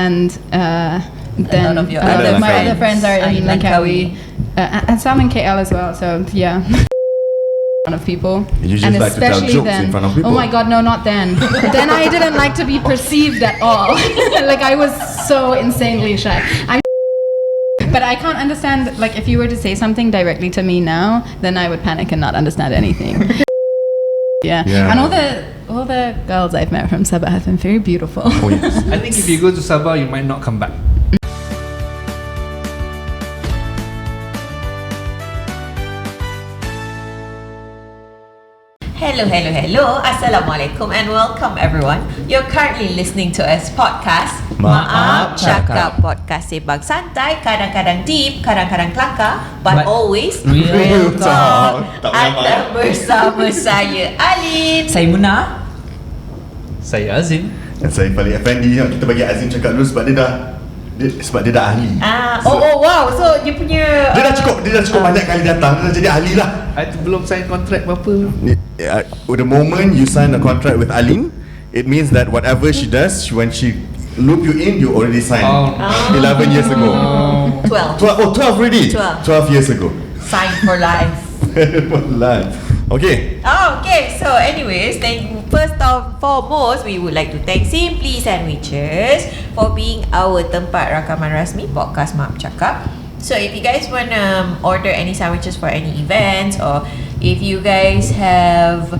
and then my other friends are in Langkawi, and some in KL as well. So yeah. Of people, you just and like to tell jokes then, in front of people. oh my god, no, not then. Then I didn't like to be perceived at all. Like I was so insanely shy. But I can't understand, like if you were to say something directly to me now, then I would panic and not understand anything. Yeah. And all the girls I've met from Sabah have been very beautiful. Oh, yes. I think if you go to Sabah, you might not come back. Hello. Assalamualaikum and welcome everyone. You're currently listening to us podcast Maaf Cakap. Podcast sebab santai, kadang-kadang deep, kadang-kadang kelakar, but always real talk. Tak payah Anda bersama saya Alin, saya Munah, Saya Azim. Dan saya paling Effendi. Kita bagi Azim cakap dulu sebab dia dah ahli. wow. So dia punya Dia dah cukup banyak kali datang. Dia dah jadi ahli lah. I belum sign kontrak berapa. The moment you sign a contract with Alin, it means that whatever she does, when she loop you in, you already signed 11 years ago. 12 12 already? 12 years ago. Sign for life. For life. Okay. So anyways, first and foremost, we would like to thank Simply Sandwiches for being our tempat rakaman rasmi podcast Maaf Cakap. So if you guys want to order any sandwiches for any events, or if you guys have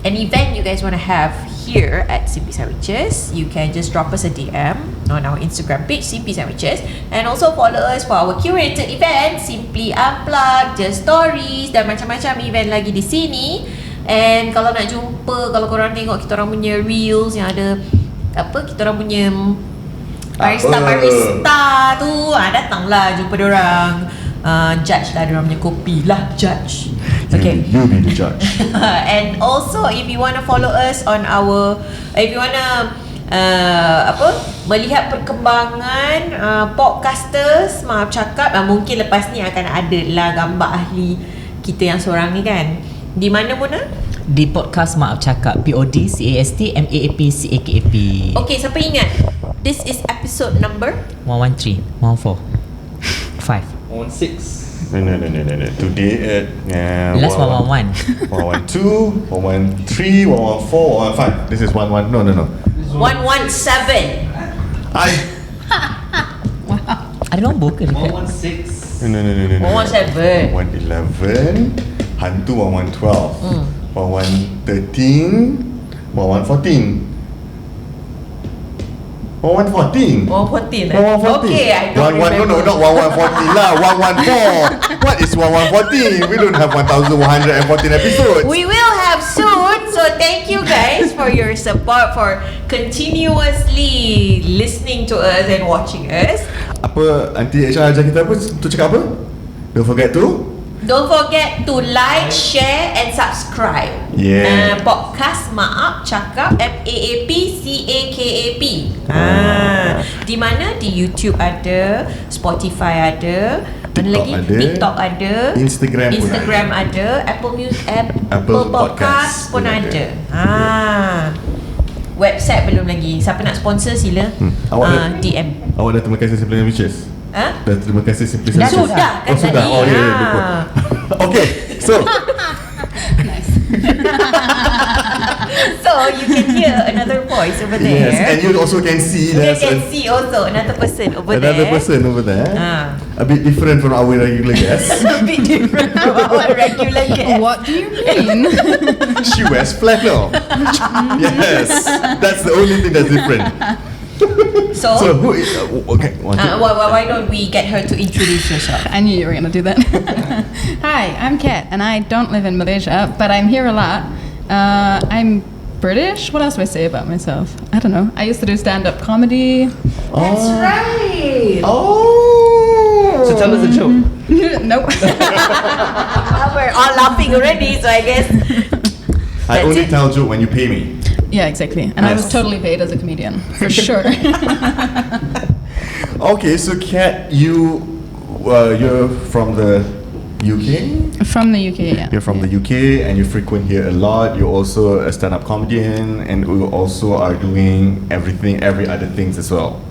an event you guys want to have here at Simply Sandwiches, you can just drop us a DM on our Instagram page Simply Sandwiches, and also follow us for our curated event Simply Unplugged, Just Stories dan macam-macam event lagi di sini. And kalau nak jumpa, kalau korang tengok kita orang punya reels yang ada kita orang punya barista tu, datanglah jumpa diorang, judge lah diorang punya kopi lah, judge. Okay. You be the judge. And also if you want to follow us on if you want to melihat perkembangan podcasters Maaf Cakap, mungkin lepas ni akan ada lah gambar ahli kita yang seorang ni kan. Di mana Muna? di podcast Maaf Cakap, PODCAST MAAPCAKAP. Okay, siapa ingat? This is episode number 113, 114, 5. 16. No. Today Last 111. 112, 113, 114, 115. This is 11. No. 117. Ada nombor ke dekat? 116. No. 117. 111, hantu 112, 113, 114. 114. 114 Okay, I don't remember. No, not 1114 lah. 114. What is 1114? We don't have 1114 episodes. We will have soon. So thank you guys for your support, for continuously listening to us and watching us. Apa Aunty Aisyah ajar kita apa? Tu cakap apa? Don't forget to like, share and subscribe. Yeah. Podcast Maaf Cakap, MAAPCAKAP. Di mana? Di YouTube ada, Spotify ada, mana lagi? TikTok ada, Instagram ada, Apple Podcast pun ada. Website belum lagi. Siapa nak sponsor sila DM. Awak dah terima kasih Simply Sandwiches? Dah terima kasih Simply Dah Sandwiches? sudah kan sudah. tadi. Oh ya, lupa. Okay, so Nice. So you can hear another voice over there. yes, and you also can see You can see also another person over there. A bit different from our regular guest. A bit different from our regular guest. What do you mean? She wears flannel. Yes, that's the only thing that's different. So who is okay? why don't we get her to introduce herself? I knew you were gonna do that. Hi, I'm Kat, and I don't live in Malaysia, but I'm here a lot. I'm British. What else do I say about myself? I don't know. I used to do stand-up comedy. That's right. Oh. So tell us a joke. Nope. We're all laughing already, so I guess I that's only it. tell joke when you pay me. Yeah, exactly. And I was totally paid as a comedian, for sure. Okay, so Kat, you're from the UK? From the UK, yeah. You're from the UK and you frequent here a lot. You're also a stand-up comedian and you also are doing every other things as well.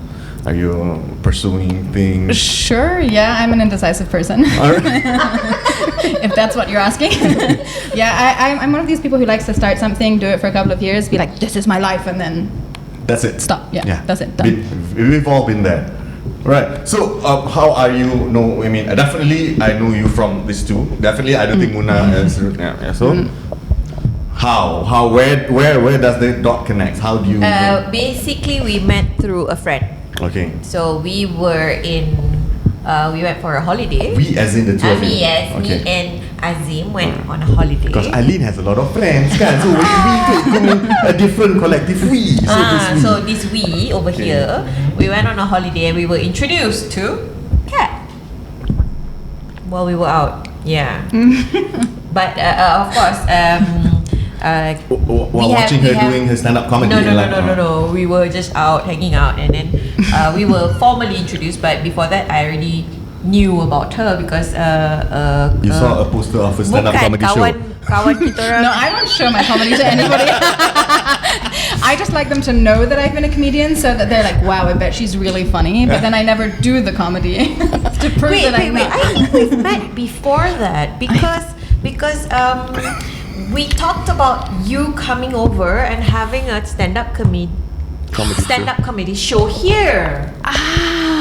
Are you pursuing things? Sure, yeah, I'm an indecisive person. If that's what you're asking. Yeah, I'm one of these people who likes to start something, do it for a couple of years, be like, this is my life, and then That's it. stop. Yeah, that's it. Done. We've all been there. Right. So, how are you? No, I mean, definitely, I know you from these two. Definitely, I don't think Muna is. Yeah. So, where does the dot connect? How do you? Basically, we met through a friend. Okay. So we were we went for a holiday. We as in the two of you. Yes, Okay. me and Azim went on a holiday. Because Eileen has a lot of friends, kan? So we mean a different collective we. So this we over here, we went on a holiday and we were introduced to Cat while we were out. Yeah. But of course, while watching her doing her stand-up comedy. No. We were just out hanging out, and then we were formally introduced. But before that, I already knew about her because You saw a poster of a stand-up comedy show. Kawan kita orang. No, I don't show my comedy to anybody. I just like them to know that I've been a comedian, so that they're like, wow, I bet she's really funny. But then I never do the comedy to prove that I'm not. I think we've met before that because we talked about you coming over and having a stand-up comedy show here.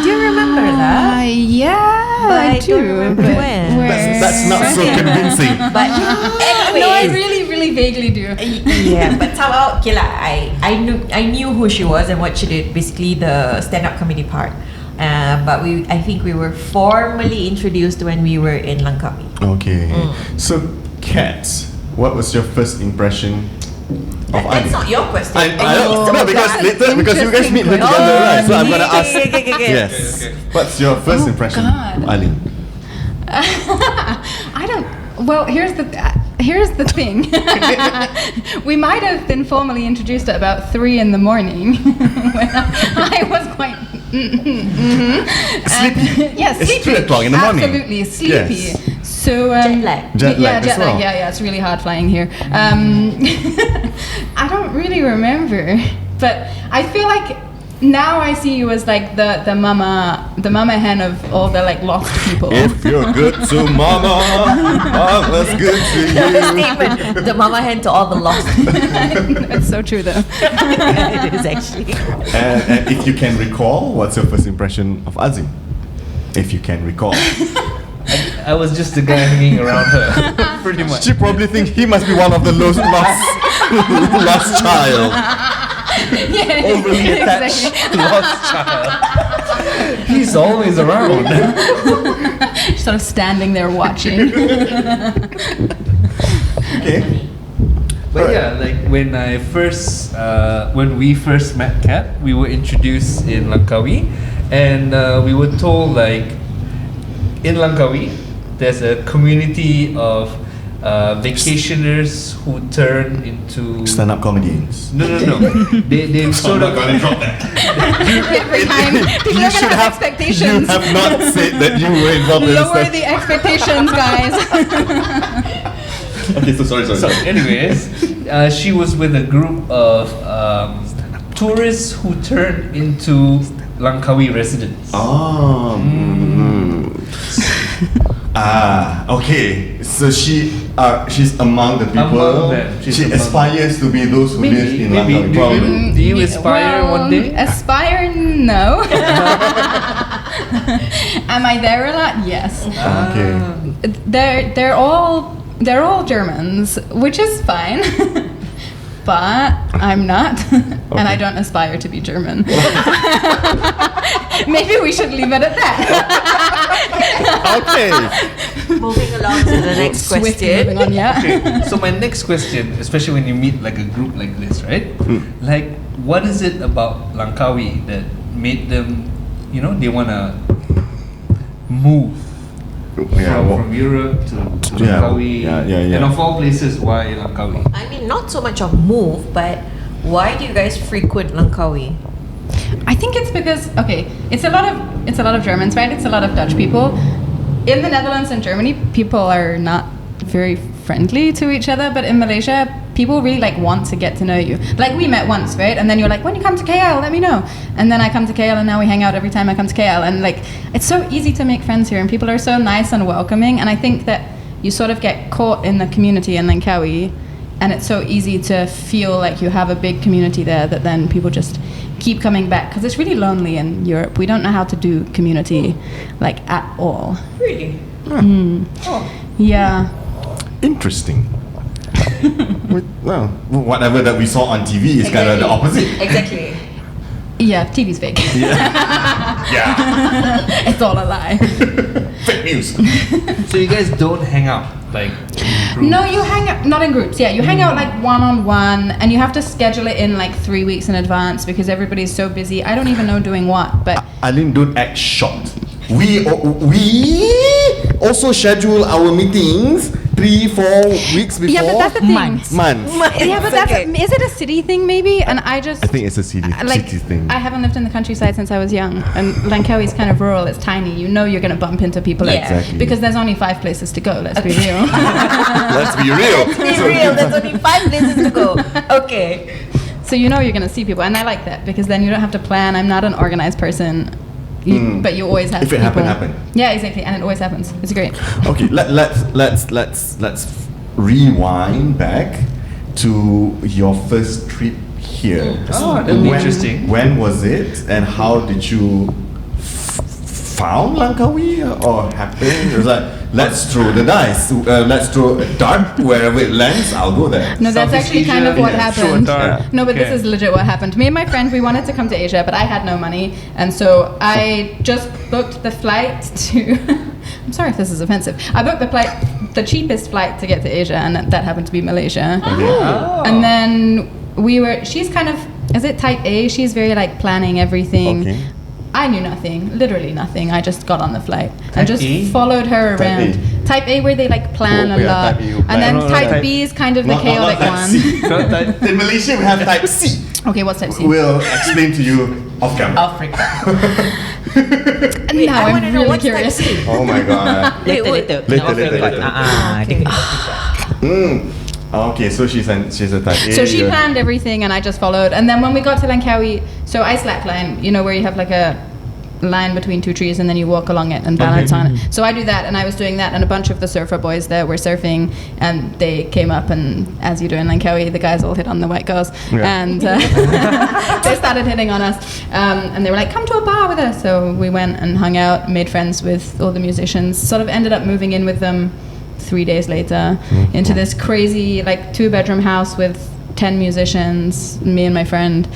Do you remember that? Yeah, But I I do. don't remember but when. where? That's not so convincing. But anyway, No, I really vaguely do. yeah, but somehow, okay lah, I knew who she was and what she did. Basically, the stand-up comedy part. But I think we were formally introduced when we were in Langkawi. Okay. So, Kat, what was your first impression of That's Eileen? not your question. I don't know because later because you guys meet her Interesting together, right? So I'm okay, gonna ask. okay. Yes. What's your first impression, God. of Eileen? I don't. Well, here's the thing. We might have been formally introduced at about 3 in the morning when I was quite Sleepy. Yeah, It's sleepy. 3 o'clock in the morning. Absolutely sleepy. Yes. So Jet lag. Jet lag Yeah, as jet lag. well. Yeah, it's really hard flying here. I don't really remember, but I feel like now I see you as like the mama hen of all the like lost people. If you're good to mama, mama's good to you. Statement. The mama hen to all the lost. That's so true though. It is actually. And if you can recall, what's your first impression of Azim? If you can recall. I was just the guy hanging around her, pretty much. She probably thinks he must be one of the lost child. Yeah, Overly attached, lost child. He's always around. Sort of standing there watching. Okay. But yeah, like when we first met Kat, we were introduced in Langkawi, and we were told like in Langkawi, there's a community of vacationers who turn into Stand-up comedians. No. They sort of drop that. Every time people are gonna have expectations. You have not said that you were involved in Lower this. the expectations, guys. Okay, so sorry. So, anyways, she was with a group of tourists who turned into Langkawi residents. Okay. So she's among the people. Among them. She's She among aspires to be those who live in Langkawi. Probably. Do you aspire one day? Aspire, no. Am I there a lot? Yes. Okay. They're all Germans, which is fine. But I'm not, and I don't aspire to be German. Maybe we should leave it at that. Okay. Moving along to the next Swiftly moving question. on, yeah. Okay, so my next question, especially when you meet like a group like this, right? Like, what is it about Langkawi that made them, they wanna move from Europe to Langkawi? Yeah. And of all places, why Langkawi? I mean, not so much a move, but why do you guys frequent Langkawi? I think it's because it's a lot of Germans, right? It's a lot of Dutch people. In the Netherlands and Germany, people are not very friendly to each other, but in Malaysia, people really like want to get to know you. Like we met once, right? And then you're like, when you come to KL, let me know. And then I come to KL, and now we hang out every time I come to KL. And like, it's so easy to make friends here, and people are so nice and welcoming. And I think that you sort of get caught in the community in Langkawi, and it's so easy to feel like you have a big community there that then people just keep coming back, because it's really lonely in Europe. We don't know how to do community like at all. Really? Oh. Yeah. Interesting. Well, whatever that we saw on TV is kind of the opposite. Exactly. Yeah, TV's fake. Yeah. It's all a lie. Fake news. So you guys don't hang out like in groups? No, you hang out, not in groups. Yeah, you hang out like one-on-one, and you have to schedule it in like 3 weeks in advance because everybody's so busy. I don't even know doing what, but Aline, don't act shocked. We also schedule our meetings 3-4 weeks before. yeah, but that's the thing. Months. Yeah, but that's Okay. is it a city thing maybe? And I just I think it's a city thing. I haven't lived in the countryside since I was young, and Langkawi is kind of rural. It's tiny. You know you're going to bump into people Yeah. Exactly. because there's only 5 places to go. Let's be real. Let's be real. Be real, there's only 5 places to go. Okay. So you know you're going to see people, and I like that because then you don't have to plan. I'm not an organized person. But you always have If it people. happen. Yeah, exactly, and it always happens. It's great. Okay, let's rewind back to your first trip here. Oh, that'd be interesting. When was it, and how did you found Langkawi, or happened? It was like, let's throw the dice, let's throw a dart wherever it lands. I'll go there. No, that's Southeast actually kind Asia, of what yeah, throw a happened. dart. Yeah. No, but this Okay. is legit what happened. Me and my friend, we wanted to come to Asia, but I had no money, and so I just booked the flight to. I'm sorry if this is offensive. I booked the cheapest flight to get to Asia, and that happened to be Malaysia. Oh. And then she's kind of, is it type A? She's very like planning everything. Okay. I knew nothing, literally nothing. I just got on the flight Type and just A? followed her Type around. A. Type A where they like plan Oh, a yeah, lot. type A, you And plan. then No, type type- B is kind of the Not chaotic type one. C. Not type- In Malaysia, we have type C. Okay, what's type C? We'll explain to you off camera. Africa. Wait, now I I'm wanna know really what's curious. type C. Oh my god. Later. Later. Okay, so she's a type A. So she you're- planned everything and I just followed. And then when we got to Langkawi, so I slackline, you know, where you have like a line between 2 trees and then you walk along it and balance on it. So I do that, and I was doing that, and a bunch of the surfer boys there were surfing, and they came up, and as you do in Langkawi, the guys all hit on the white girls, Yeah. and they started hitting on us, and they were like, come to a bar with us. So we went and hung out, made friends with all the musicians, sort of ended up moving in with them 3 days later into this crazy like 2-bedroom house with 10 musicians, me and my friend.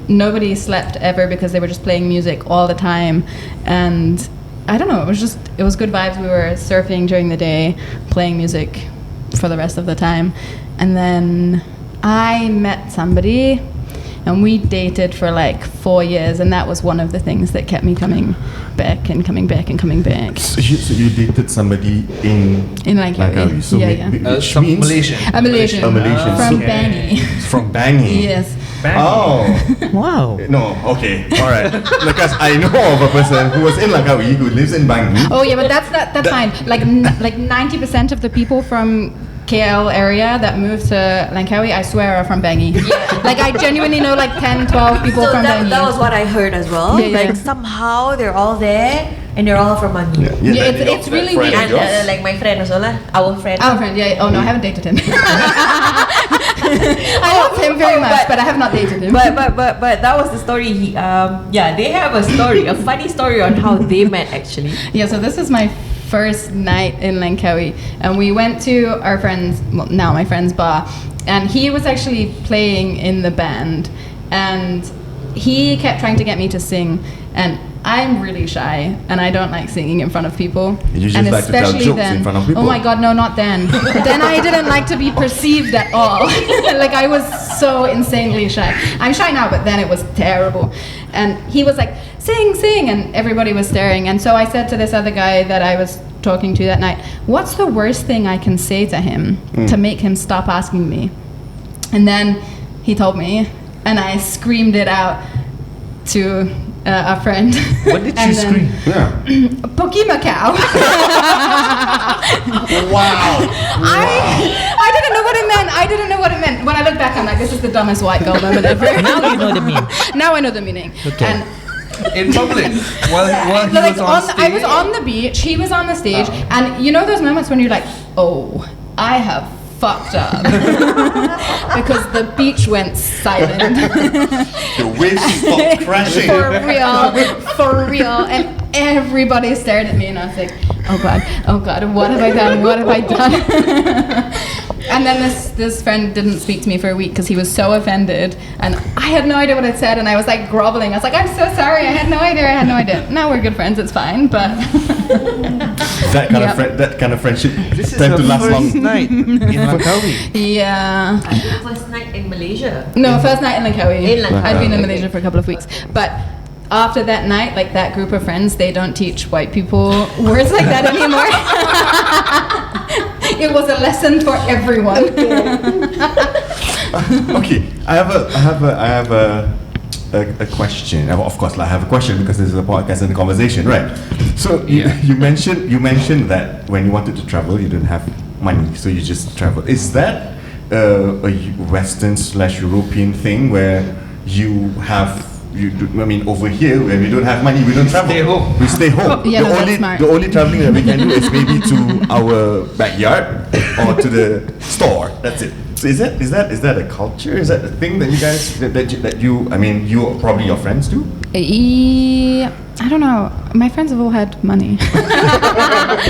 Nobody slept ever because they were just playing music all the time, and I don't know, it was good vibes. We were surfing during the day, playing music for the rest of the time, and then I met somebody and we dated for like 4 years, and that was one of the things that kept me coming back and coming back and coming back. So you dated somebody in Langkawi. so Yeah, yeah. which Some means Malaysian. A Malaysian. A Malaysian. From Okay. Bangi. from Bangi. Yes. Oh. Wow. No, okay, all right. Because I know of a person who was in Langkawi who lives in Bangi. Oh yeah, but that's fine. Like 90% of the people from KL area that moved to Langkawi, I swear, are from Bangi. Like I genuinely know like 10, 12 people So from that Bangi. was what I heard as well. Yeah, yeah. Like somehow they're all there and they're all from Mangi. Yeah, it's really weird. And like my friend also lah, our friend. Our friend, yeah. Oh no, I haven't dated him. I love him very much, but I have not dated him. But that was the story. They have a story, a funny story on how they met actually. Yeah, so this is my first night in Langkawi, and we went to our friend's, well, now my friend's bar, and he was actually playing in the band, and he kept trying to get me to sing, and I'm really shy, and I don't like singing in front of people. You just and like to tell especially jokes then, in front of people. Oh my god, no, not then. Then I didn't like to be perceived at all. Like I was so insanely shy. I'm shy now, but then it was terrible. And he was like, sing, sing, and everybody was staring. And so I said to this other guy that I was talking to that night, what's the worst thing I can say to him to make him stop asking me? And then he told me, and I screamed it out to a friend. What did And you then- scream? Yeah. Pokemon cow. Wow. I didn't know what it meant. I didn't know what it meant. When I look back, I'm like, this is the dumbest white girl moment ever. Now you know the meaning. Now I know the meaning. Okay. And In public, while he like was on stage. I was on the beach, he was on the stage, and you know those moments when you're like, oh, I have fucked up because the beach went silent. The waves stopped crashing. For real, and everybody stared at me, and I was like, oh god, what have I done? What have I done? And then this friend didn't speak to me for a week because he was so offended, and I had no idea what I'd said, and I was like groveling. I was like, I'm so sorry, I had no idea. Now we're good friends, it's fine, but that kind of friendship This is tend to the last long. first night in Langkawi. yeah. First night in Malaysia. No, first night in Langkawi. In Langkawi. I'd been in Malaysia for a couple of weeks, but after that night, like that group of friends, they don't teach white people words like that anymore. It was a lesson for everyone. Okay, I have a question. Of course, I have a question because this is a podcast and a conversation, right? So you mentioned that when you wanted to travel, you didn't have money, so you just traveled. Is that a Western/European thing where you have? I mean, over here, where we don't have money, we don't travel. Stay home. We stay home. Yeah, no, that's smart. The only traveling that we can do is maybe to our backyard or to the store. That's it. So is that a culture? Is that a thing that you guys that you? I mean, you probably your friends do. I don't know. My friends have all had money.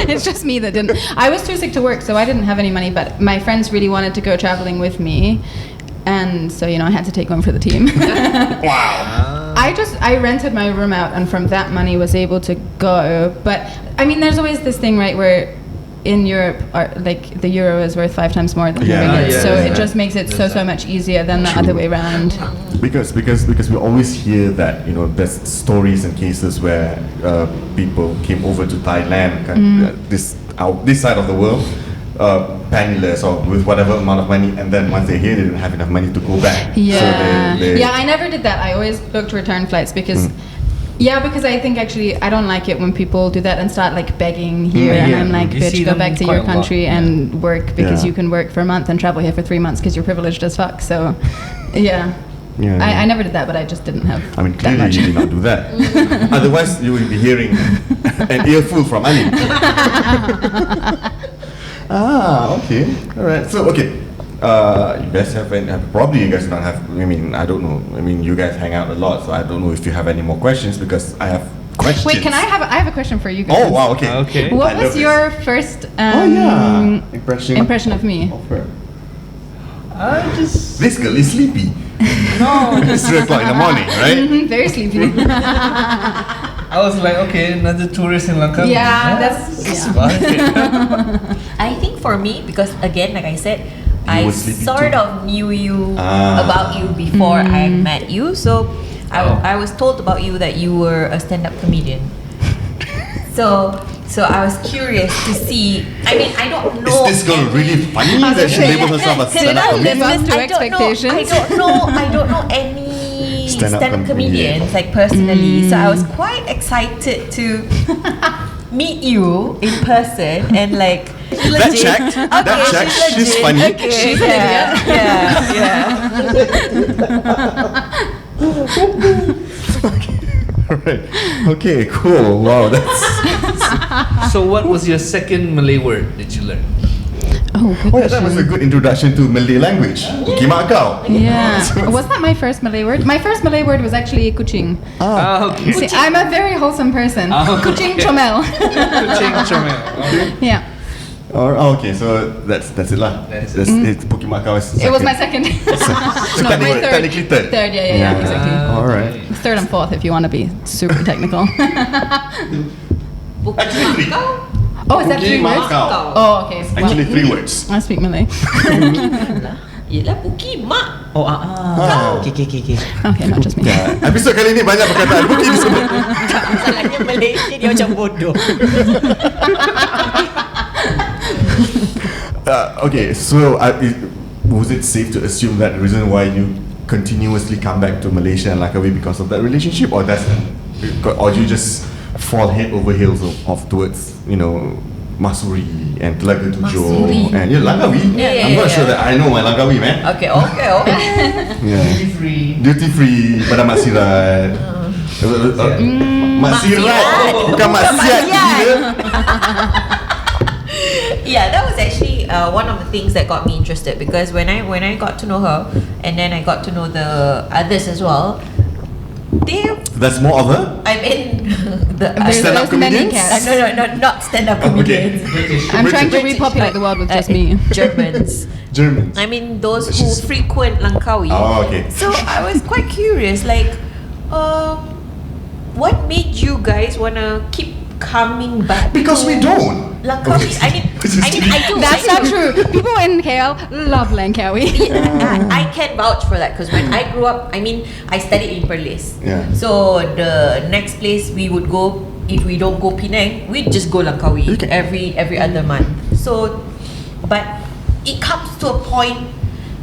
It's just me that didn't. I was too sick to work, so I didn't have any money. But my friends really wanted to go traveling with me, and so I had to take one for the team. Wow. I rented my room out, and from that money was able to go. But I mean, there's always this thing, right, where in Europe, like the euro is worth 5 times more than the ringgit, so it just makes it so much easier than the other way around. Because we always hear that there's stories and cases where people came over to Thailand, this side of the world, penniless or with whatever amount of money, and then once they're here, they didn't have enough money to go back. Yeah, so they I never did that. I always booked return flights because. Yeah, because I think actually I don't like it when people do that and start like begging here, and I'm like, You see bitch, go them back to quite your a lot, country and work because Yeah. you can work for a month and travel here for 3 months because you're privileged as fuck. So, yeah. Yeah. I never did that, but I just didn't have I mean, that clearly much. you did not do that. Otherwise, you will be hearing an earful from Ali. Okay. All right. So, okay. You guys probably you guys don't have, I mean, I don't know. I mean, you guys hang out a lot, so I don't know if you have any more questions because I have questions. Wait, I have a question for you guys. Oh, wow, okay. Okay. What I was love your first impression of me? Of her. I just This girl is sleepy. no. It's 3 o'clock in the morning, right? Mhm, very sleepy. I was like, okay, another tourist in Langkawi. Yeah, that's- it's yeah. fine. I think for me, because again, like I said, You I were sleepy sort too. of knew you Ah. about you before I met you. So I was told about you that you were a stand-up comedian. So I was curious to see. I mean, I don't know. Is this girl really funny that she labels herself a stand-up Did I live comedian? up to expectations? I don't know any Stand-up stand-up comedian. comedians like personally. So I was quite excited to meet you in person and like. That checked. That checked. She's funny. Okay, She's an idiot. Yeah. Alright. Okay, cool. Wow, that's. So what was your second Malay word that you learned? Oh, good Oh, yeah, that was a good introduction to Malay language. Kimak kau. Yeah. Was that my first Malay word? My first Malay word was actually kucing. Okay. See, I'm a very wholesome person. Okay. Kucing comel. Kucing comel. Okay. Yeah. Okay, so that's it lah. That's It's Kimak kau is It was my second. second. No, my Technically- third. technically third. Third, yeah, exactly. Alright. Third and fourth, if you want to be super technical. Actually 3. Oh, is that 3 words? Kimak. Oh, okay. Actually 3 words. I speak Malay. Yelah, Puki Mak. Oh, Ah. Okay. Okay, not just me. Ya, episod kali ni banyak perkataan Bukit disebut. Masalahnya Malaysia dia macam bodoh. Okay, so was it safe to assume that the reason why you continuously come back to Malaysia and Langkawi because of that relationship, or that's or do you just fall head over heels off towards Masuri and Telaga Tujuh and Langkawi? I'm not sure that I know my Langkawi, man. Okay. Duty free pada Mak Sirat. Mak Sirat bukan Mak Siat gila. Yeah, that was actually one of the things that got me interested, because when I got to know her, and then I got to know the others as well, That's more of her? I mean the stand-up comedians? No, not stand-up comedians. I'm trying to repopulate the world with just me. Germans. Germans. I mean those who frequent Langkawi. Oh, okay. So I was quite curious, like, what made you guys wanna keep coming back? Because we don't. Langkawi. I do. That's not true. People in KL love Langkawi. I can vouch for that, because when I grew up, I mean, I studied in Perlis. Yeah. So the next place we would go, if we don't go Penang, we'd just go Langkawi every other month. So, but it comes to a point,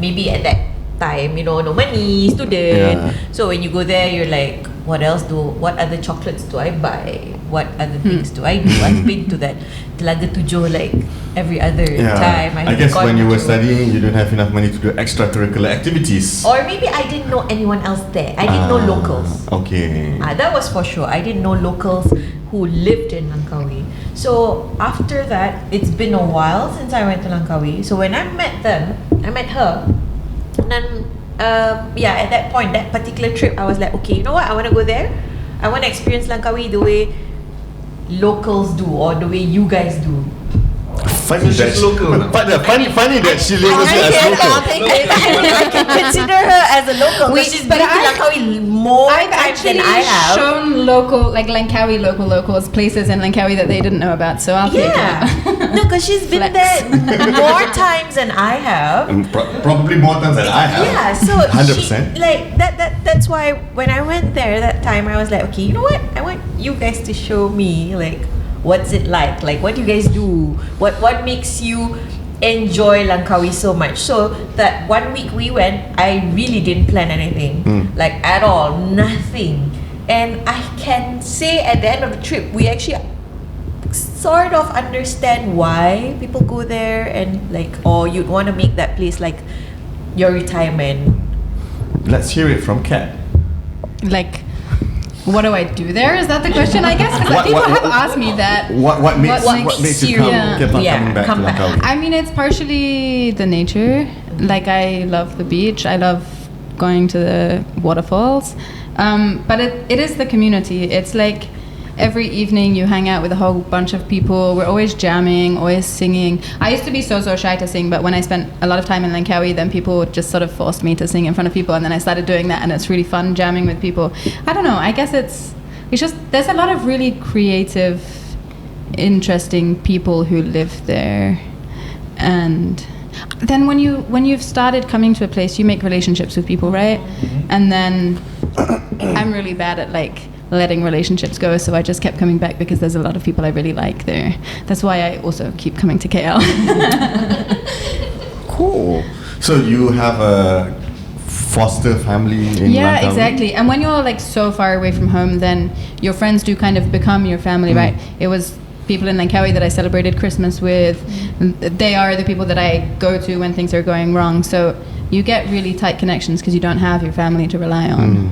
maybe at that time, no money, student. Yeah. So when you go there, you're like, what other chocolates do I buy? What other things do I do? I've been to that Telaga Tujuh like every other time. I guess gone when you were to- studying, you don't have enough money to do extracurricular activities. Or maybe I didn't know anyone else there. I didn't know locals. Okay. That was for sure. I didn't know locals who lived in Langkawi. So after that, it's been a while since I went to Langkawi. So when I met her, and then at that point, that particular trip, I was like, okay, you know what? I want to go there. I want to experience Langkawi the way locals do, or the way you guys do. Funny So she's local now. Funny that she labels you as local. I can consider her as a local, because she's been to Langkawi more I've times than actually I have. shown local, like Langkawi locals, places in Langkawi that they didn't know about. So I'll take Yeah, it. no, because she's been Flex. there more times than I have. And probably more times than I have. Yeah, so 100%. that's why when I went there that time, I was like, okay, you know what? I want you guys to show me, like, what's it like? Like, what do you guys do? What makes you enjoy Langkawi so much? So that 1 week we went, I really didn't plan anything, like at all, nothing. And I can say at the end of the trip, we actually sort of understand why people go there, and like, or you'd want to make that place like your retirement. Let's hear it from Kat. Like, what do I do there? Is that the question? I guess 'cause people have asked me that. What makes you keep on coming back to Langkawi? I mean, it's partially the nature. Like, I love the beach. I love going to the waterfalls. But it is the community. It's like every evening you hang out with a whole bunch of people. We're always jamming, always singing. I used to be so shy to sing, but when I spent a lot of time in Langkawi, then people just sort of forced me to sing in front of people, and then I started doing that, and it's really fun jamming with people. I don't know. I guess it's just there's a lot of really creative, interesting people who live there, and then when you've started coming to a place, you make relationships with people, right? And then I'm really bad at like letting relationships go, so I just kept coming back because there's a lot of people I really like there. That's why I also keep coming to KL. Cool. So you have a foster family in Yeah, Langkawi? exactly. And when you're like so far away from home, then your friends do kind of become your family, right? It was people in Langkawi that I celebrated Christmas with. They are the people that I go to when things are going wrong. So you get really tight connections because you don't have your family to rely on.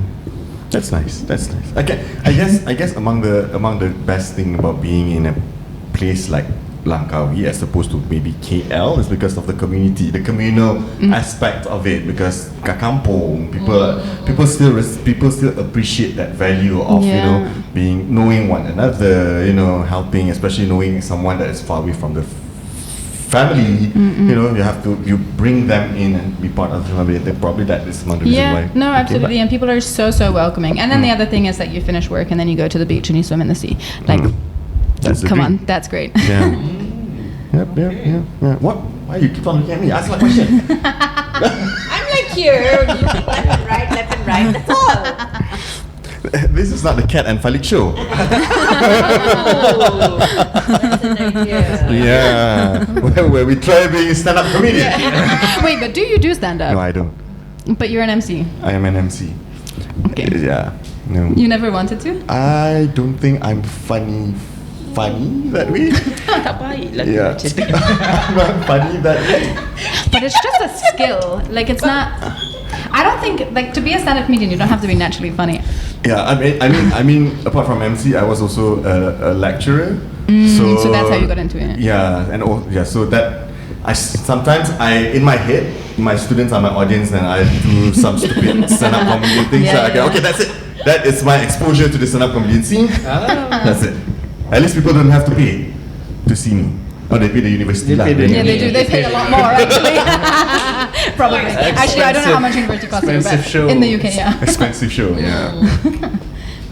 That's nice. That's nice. I guess among the best thing about being in a place like Langkawi as opposed to maybe KL is because of the community, the communal aspect of it. Because kat kampung, people still appreciate that value of knowing one another, helping, especially knowing someone that is far away from the family. You bring them in and be part of the family. Probably that is one of the reasons why. No, absolutely. And people are so welcoming. And then the other thing is that you finish work and then you go to the beach and you swim in the sea. Like, That's the come dream. on, that's great. Yeah. Yep. What? Why you keep on looking at me? Ask my question. I'm like here, looking left and right. That's all. This is not the Cat and Falik show. That's an idea. Yeah. Where we try being stand-up comedian. Wait, but do you do stand-up? No, I don't. But you're an MC. I am an MC. Okay. Yeah. No. You never wanted to? I don't think I'm funny that way. Tak baik lah Yeah. I'm not funny that way. But it's just a skill. Like it's not. I don't think like to be a stand-up comedian, you don't have to be naturally funny. Yeah, I mean, apart from MC, I was also a lecturer. So that's how you got into it. Yeah, so that sometimes in my head, my students are my audience, and I do some stupid stand-up comedian things. Yeah, So I go, yeah. okay, that's it. That is my exposure to the stand-up comedian scene. That's it. At least people don't have to pay to see me. Oh, they pay the university. They pay the Yeah, they do. They pay a lot more actually. Probably. Actually, I don't know how much university costs here, but Expensive show. in the UK, yeah. Expensive show, yeah.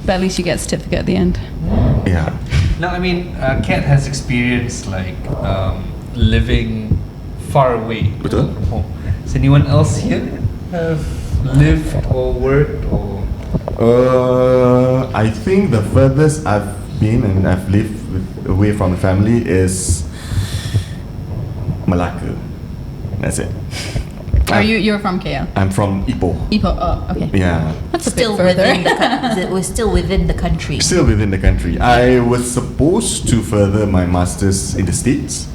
But at least you get a certificate at the end. Yeah. Now, I mean, Kat has experienced like living far away Betul. from home. Does anyone else here have lived or worked or? I think the furthest I've been and I've lived away from the family is Malacca. That's it. You're from KL? I'm from Ipoh. Ipoh. Oh, okay. Yeah. That's a Still bit further. we're still within the country. Still within the country. I was supposed to further my masters in the States,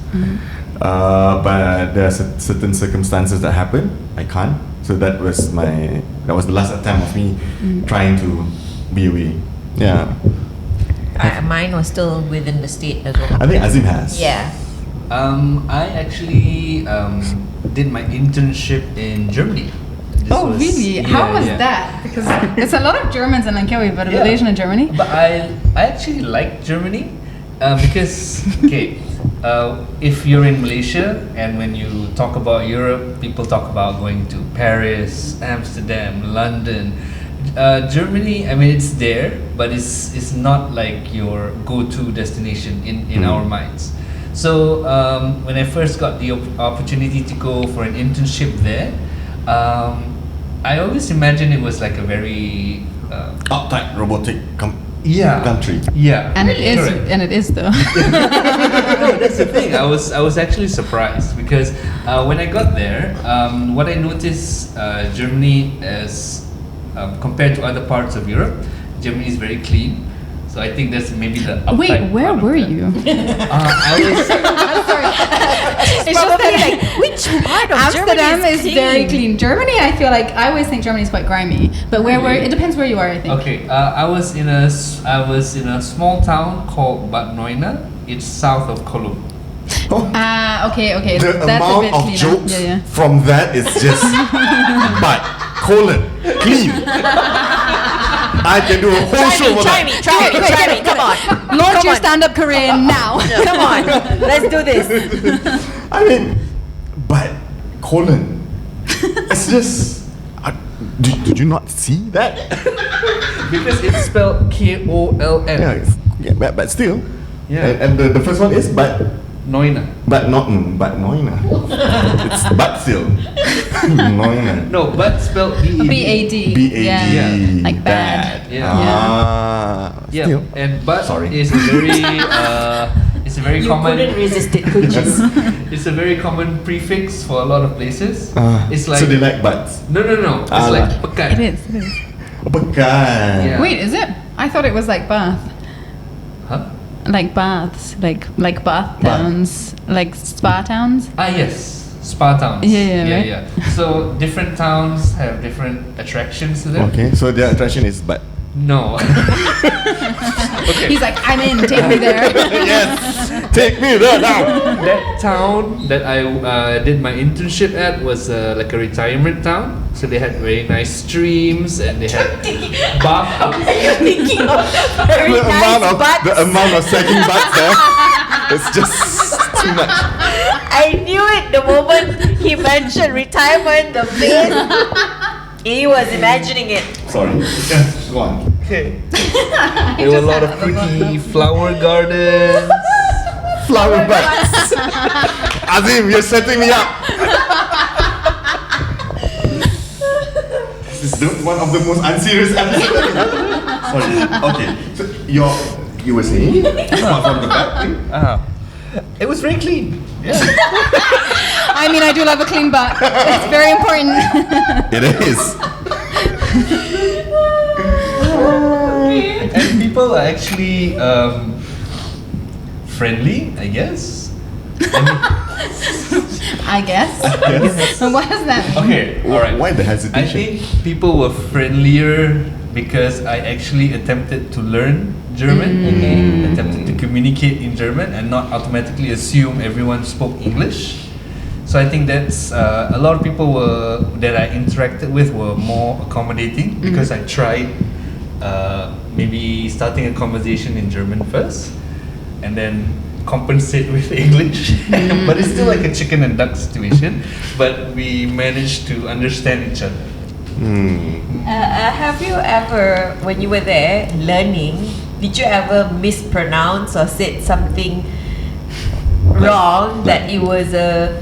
but there are certain circumstances that happened. I can't. So that was the last attempt of me trying to be away. Yeah. Mine was still within the state as well. I think Azim has. Yeah. I actually did my internship in Germany. Really? How was that? Because it's a lot of Germans in Langkawi, but a Yeah. Malaysian in Germany? But I actually like Germany because if you're in Malaysia and when you talk about Europe, people talk about going to Paris, Amsterdam, London. Germany, I mean, it's there, but it's not like your go-to destination in our minds. So when I first got the opportunity to go for an internship there, I always imagined it was like a very Uptight robotic yeah country. Yeah, And it is, correct. and it is though. No, that's the thing. I was actually surprised because when I got there, what I noticed Germany as compared to other parts of Europe, Germany is very clean. So I think that's maybe the uptight Wait, where part of were that. you? I was I'm sorry. It's just Probably that like, which part of Amsterdam Germany is very clean. Germany, I feel like I always think Germany is quite grimy, but Really? it depends where you are. I think. okay. I was in a small town called Bad Neuenahr. It's south of Cologne. Okay. The That's a amount bit of cleaner. jokes Yeah. from that is just but clean. I can do a whole show for Try that. me, come on. Launch Come your on. stand-up career now. Come on, let's do this. I mean, but colon. It's just. Did you not see that? Because it's spelled KOLN. Yeah, but still. Yeah. And the first one is but Neuenahr. but noina. It's but still. Noina. No, but spelled B-A-D. B-A-D. B-A-D. Yeah. Like bad. Yeah. Yeah. Yeah, and but Sorry. is a very it's a very You common couldn't resist it, could you? it's a very common prefix for a lot of places. It's like so they like butts. no. It's Ah, like lah. pekan. It is. Pekan. Yeah. Wait, is it? I thought it was like Bath. Huh? Like baths, like bath towns, like spa towns. Ah yes, spa towns. Yeah, right? yeah. So different towns have different attractions to them. Okay, so their attraction is butt. No. Okay. He's like, I'm in, take me there. Yes, take me there now. That town that I did my internship at was like a retirement town. So they had very nice streams and they had bathtubs. You're thinking of very nice butts. The amount of sagging butts there, it's just too much. I knew it the moment he mentioned retirement, the face. He was imagining it. Sorry. Go on. Okay. There were a lot of pretty flower gardens. Flower butts. Azim, you're setting me up. This is one of the most unserious episodes. Sorry. Okay. So you were saying apart from the bad thing? It was very clean. I mean, I do love a clean butt. It's very important. It is. people are actually friendly, I guess. I guess. Yes. What does that mean? Okay, all right. Why the I hesitation? think people were friendlier because I actually attempted to learn German, attempted to communicate in German, and not automatically assume everyone spoke English. So I think that's a lot of people that I interacted with were more accommodating because I tried maybe starting a conversation in German first, and then compensate with English. But it's still like a chicken and duck situation. But we managed to understand each other. Have you ever, when you were there learning, did you ever mispronounce or said something wrong that it was a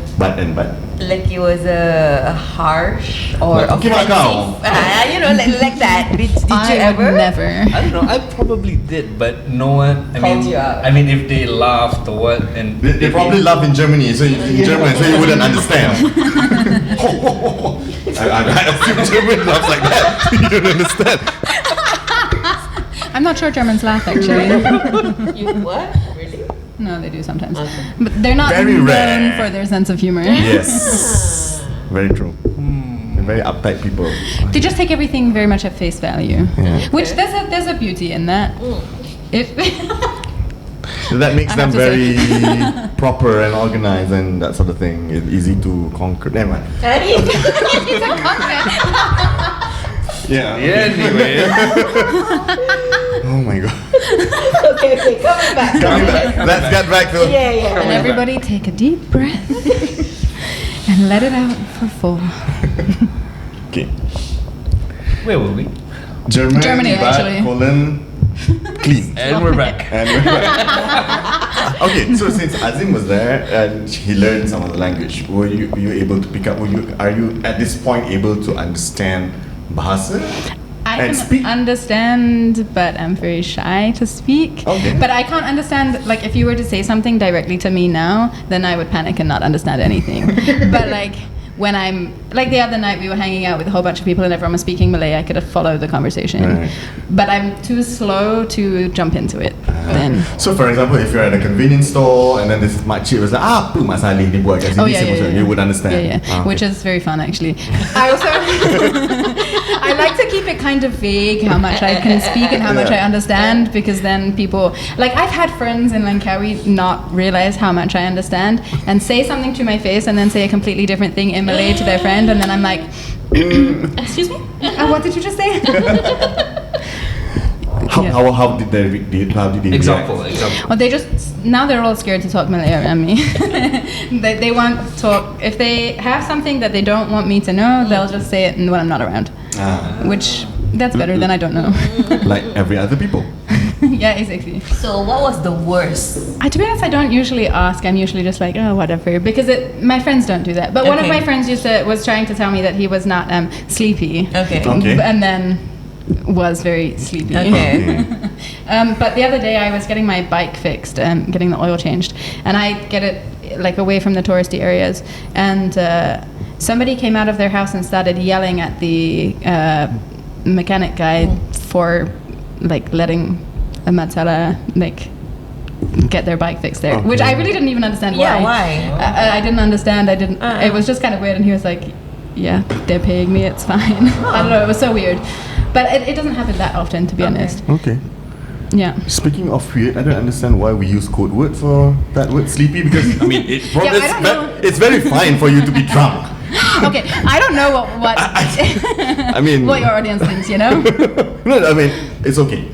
like it was a harsh or Like, "Okay, offensive? Macau." You know, like that. Did you I ever? would never. I don't know. I probably did, but no one. Called you out. I mean, if they laughed or what, and They probably laugh in Germany, so in German, so you wouldn't understand. I assume German laughs like that. You don't understand. I'm not sure Germans laugh actually. You what? Really? No, they do sometimes. Okay. But they're not Very known rare. for their sense of humor. Yes. Very true. They're very uptight people. They just take everything very much at face value. Yeah. Which there's a beauty in that. If So that makes I them have to very proper and organized and that sort of thing. It's easy to conquer. Never mind. Yeah. anyway. Oh my god. Okay, coming back. Coming back. Let's get back to. Yeah. and everybody take a deep breath and let it out for full. Okay. Where were we? Germany, but actually. colon clean. And we're back. And we're back. Okay, so since Azim was there and he learned some of the language, were you able to pick up? Are you at this point able to understand bahasa? I And can speak. understand, but I'm very shy to speak. Okay. But I can't understand, like, if you were to say something directly to me now, then I would panic and not understand anything. But, like, when I'm, like, the other night we were hanging out with a whole bunch of people and everyone was speaking Malay, I could have followed the conversation. Right. But I'm too slow to jump into it then. So for example, if you're at a convenience store and then this makcik was like, apa masalah ni buat kat sini, Oh, yeah. you would understand. Yeah. Ah, Which okay. is very fun, actually. I also I like to keep it kind of vague how much I can speak and how much I Yeah. understand, because then people, like, I've had friends in Langkawi not realize how much I understand and say something to my face and then say a completely different thing in Malay to their friend, and then I'm like, excuse me, what did you just say? Yeah. How did they Example. react? Well, they just, now they're all scared to talk Malay around me. they want to talk, if they have something that they don't want me to know, they'll just say it when I'm not around. Which, that's better than I don't know. Like every other people. Yeah, exactly. So what was the worst? To be honest, I don't usually ask. I'm usually just like, oh, whatever, because my friends don't do that. But one of Okay. my friends was trying to tell me that he was not sleepy. Okay. Okay. And then was very sleepy. Okay. But the other day I was getting my bike fixed, getting the oil changed, and I get it like away from the touristy areas, and somebody came out of their house and started yelling at the mechanic guy for like letting a matsala like get their bike fixed there, which I really didn't even understand Yeah, why. why? I didn't understand. It was just kind of weird, and he was like, yeah, they're paying me, it's fine. I don't know, it was so weird. But it doesn't happen that often, to be honest. Okay. Yeah. Speaking of weird, I don't understand why we use code word for that word sleepy, because I mean I don't know. it's very fine for you to be drunk. Okay, I don't know what I mean what your audience thinks, you know? No, I mean it's okay.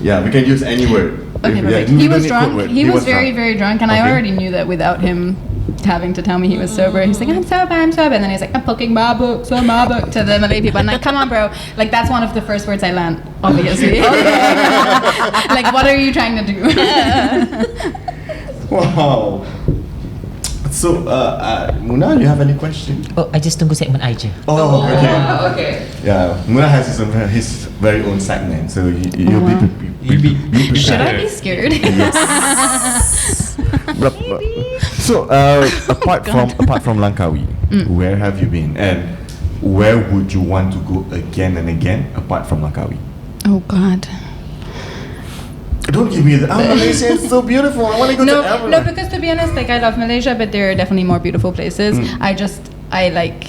Yeah, we can use any word. Okay, Yeah, perfect. we He don't was need code drunk. word. He was very, drunk. very drunk, and I Okay. already knew that without him having to tell me he was sober. He's like, I'm sober, and then he's like, I'm poking my book to the Malay people. I'm like, come on, bro. Like, that's one of the first words I learned, obviously. Like, what are you trying to do? Wow. So, Muna, you have any question? Oh, I just tunggu segmen I je. Oh, okay. Okay. Yeah, Muna has his very own segment, so you'll be prepared. Should I be scared? So, apart from Langkawi, where have you been, and where would you want to go again and again apart from Langkawi? Oh, God. Don't give me that. Oh, Malaysia is so beautiful. I want to go to everywhere. No, because to be honest, like I love Malaysia, but there are definitely more beautiful places. I like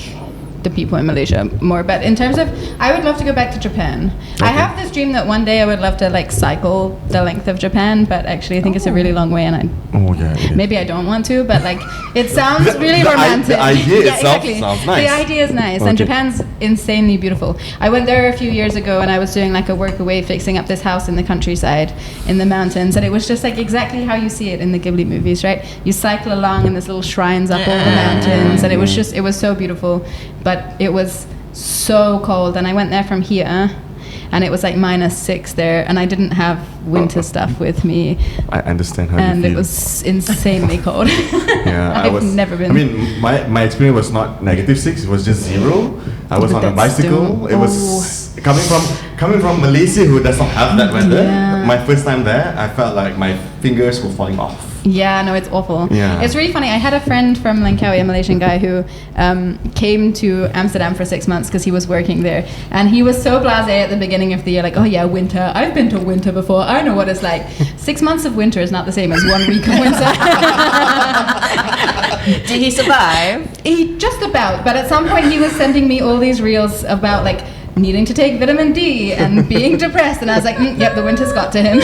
the people in Malaysia more. But in terms of, I would love to go back to Japan. I have this dream that one day I would love to like cycle the length of Japan, but actually I think it's a really long way, and maybe I don't want to, but like it sounds really romantic. The idea itself sounds nice. The idea is nice, and Japan's insanely beautiful. I went there a few years ago, and I was doing like a work away, fixing up this house in the countryside, in the mountains, and it was just like exactly how you see it in the Ghibli movies, right? You cycle along, and there's little shrines up all the mountains, and it was so beautiful. But it was so cold, and I went there from here, and it was like -6 there, and I didn't have winter stuff with me. I understand how you and feel. it was insanely cold. Yeah, I've never been. I mean, my experience was not -6; it was just 0. I was But on a that's bicycle. still- It was coming from Malaysia, who does not have that weather. Yeah. My first time there, I felt like my fingers were falling off. Yeah, no, it's awful. Yeah. It's really funny. I had a friend from Langkawi, a Malaysian guy, who came to Amsterdam for 6 months because he was working there. And he was so blasé at the beginning of the year, like, oh yeah, winter. I've been to winter before. I know what it's like. 6 months of winter is not the same as 1 week of winter. Did he survive? He just about, but at some point he was sending me all these reels about like needing to take vitamin D and being depressed, and I was like, yep, the winter's got to him.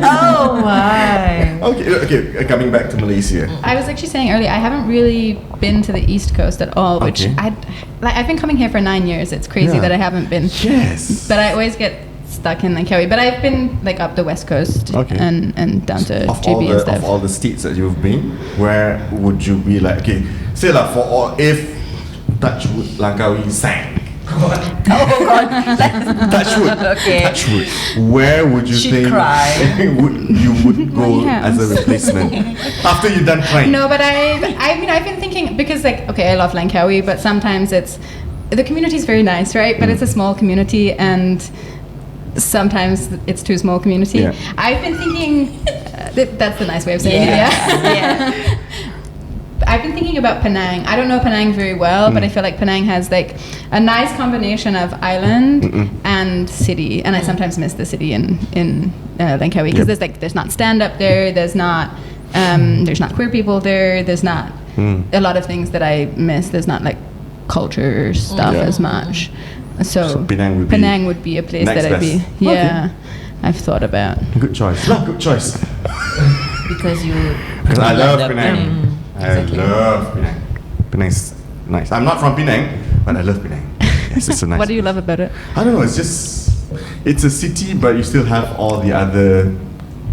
Oh my. Okay, coming back to Malaysia. I was actually saying earlier, I haven't really been to the East Coast at all, which Okay. I've been coming here for 9 years. It's crazy Yeah. that I haven't been. Yes. But I always get stuck in Langkawi. But I've been like up the West Coast and down to GB and stuff. Of all the states that you've been, where would you be like? Okay, say like if Touchwood Langkawi sang. Oh God. Touchwood. Okay. Touchwood. Where would you She'd think cry. you would go My as a hands. replacement after you're done crying? No, but I mean, I've been thinking, because like, okay, I love Langkawi, but sometimes the community is very nice, right? But it's a small community, and sometimes it's too small community. Yeah. I've been thinking, that's the nice way of saying it, yeah? Yeah. I've been thinking about Penang. I don't know Penang very well, but I feel like Penang has like a nice combination of island and city, and I sometimes miss the city in Langkawi, because there's not stand up there, there's not queer people there, there's not a lot of things that I miss. There's not like culture stuff as much. So Penang would be a place that I'd be. best. Yeah, I've thought about. Good choice. No, good choice. Because you. Because I love the Penang. Exactly. I love Penang. Penang's nice. I'm not from Penang, but I love Penang. Yes, it's so nice. What do you love about it? I don't know. It's a city, but you still have all the other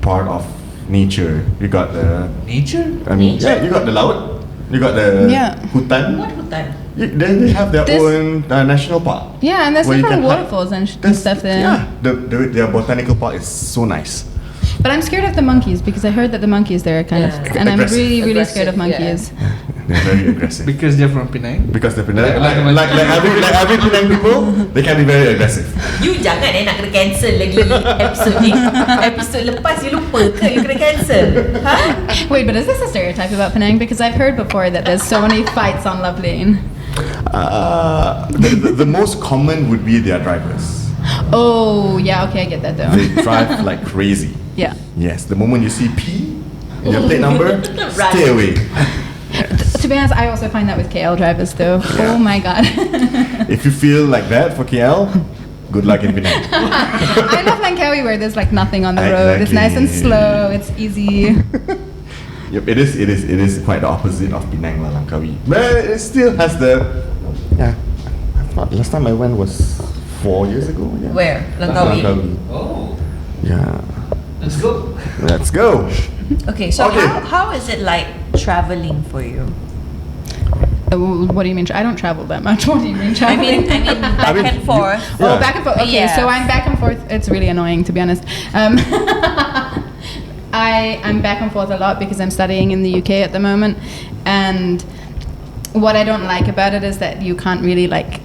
part of nature. You got the. Nature? I mean, yeah, you got the laut. You got the hutan. What hutan? They have their own national park. Yeah, and there's where you different can hike. waterfalls and stuff there. Yeah, their botanical park is so nice. But I'm scared of the monkeys, because I heard that the monkeys there are kind of, and I'm Aggressive. really scared of monkeys. They're very aggressive. Because they're from Penang? Because they're Penang, Like every Penang people, they can be very aggressive. You jangan nak kena cancel lagi episode ni. Episode lepas you lupa ke you kena cancel? Huh? Wait, but is this a stereotype about Penang? Because I've heard before that there's so many fights on Love Lane. The most common would be their drivers. Oh, yeah, okay, I get that though. They drive like crazy. Yeah. Yes, the moment you see P in your plate number, Run. stay away. To be honest, I also find that with KL drivers though. Yeah. Oh my god. If you feel like that for KL, good luck in Penang. I love Langkawi, where there's like nothing on the road. It's nice and Exactly. slow. It's easy. Yep, it is quite the opposite of Penang, Langkawi. But it still has the. Yeah, I thought last time I went was 4 years ago. Yeah. Where? Langkawi. Oh, Yeah. let's go. Let's go. Okay, so Okay. how is it like traveling for you? What do you mean? I don't travel that much. What do you mean I traveling? mean back mean, and forth. Oh, Yeah. back and forth. Okay, Yeah. so I'm back and forth. It's really annoying, to be honest. I'm back and forth a lot because I'm studying in the UK at the moment, and what I don't like about it is that you can't really like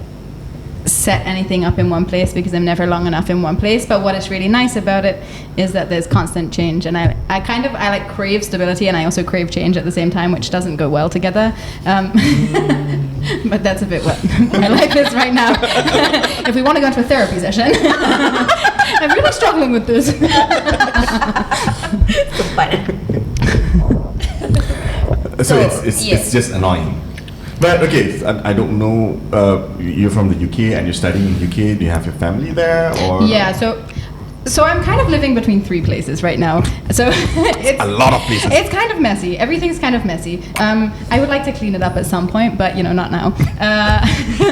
set anything up in one place, because I'm never long enough in one place. But what is really nice about it is that there's constant change, and I like crave stability, and I also crave change at the same time, which doesn't go well together. But that's a bit what my life is right now. If we want to go into a therapy session, I'm really struggling with this. So yes. it's just annoying. But okay, I don't know. You're from the UK and you're studying in UK. Do you have your family there, or Yeah, so I'm kind of living between 3 places right now. So it's a lot of places? It's kind of messy. Everything's kind of messy. I would like to clean it up at some point, but not now.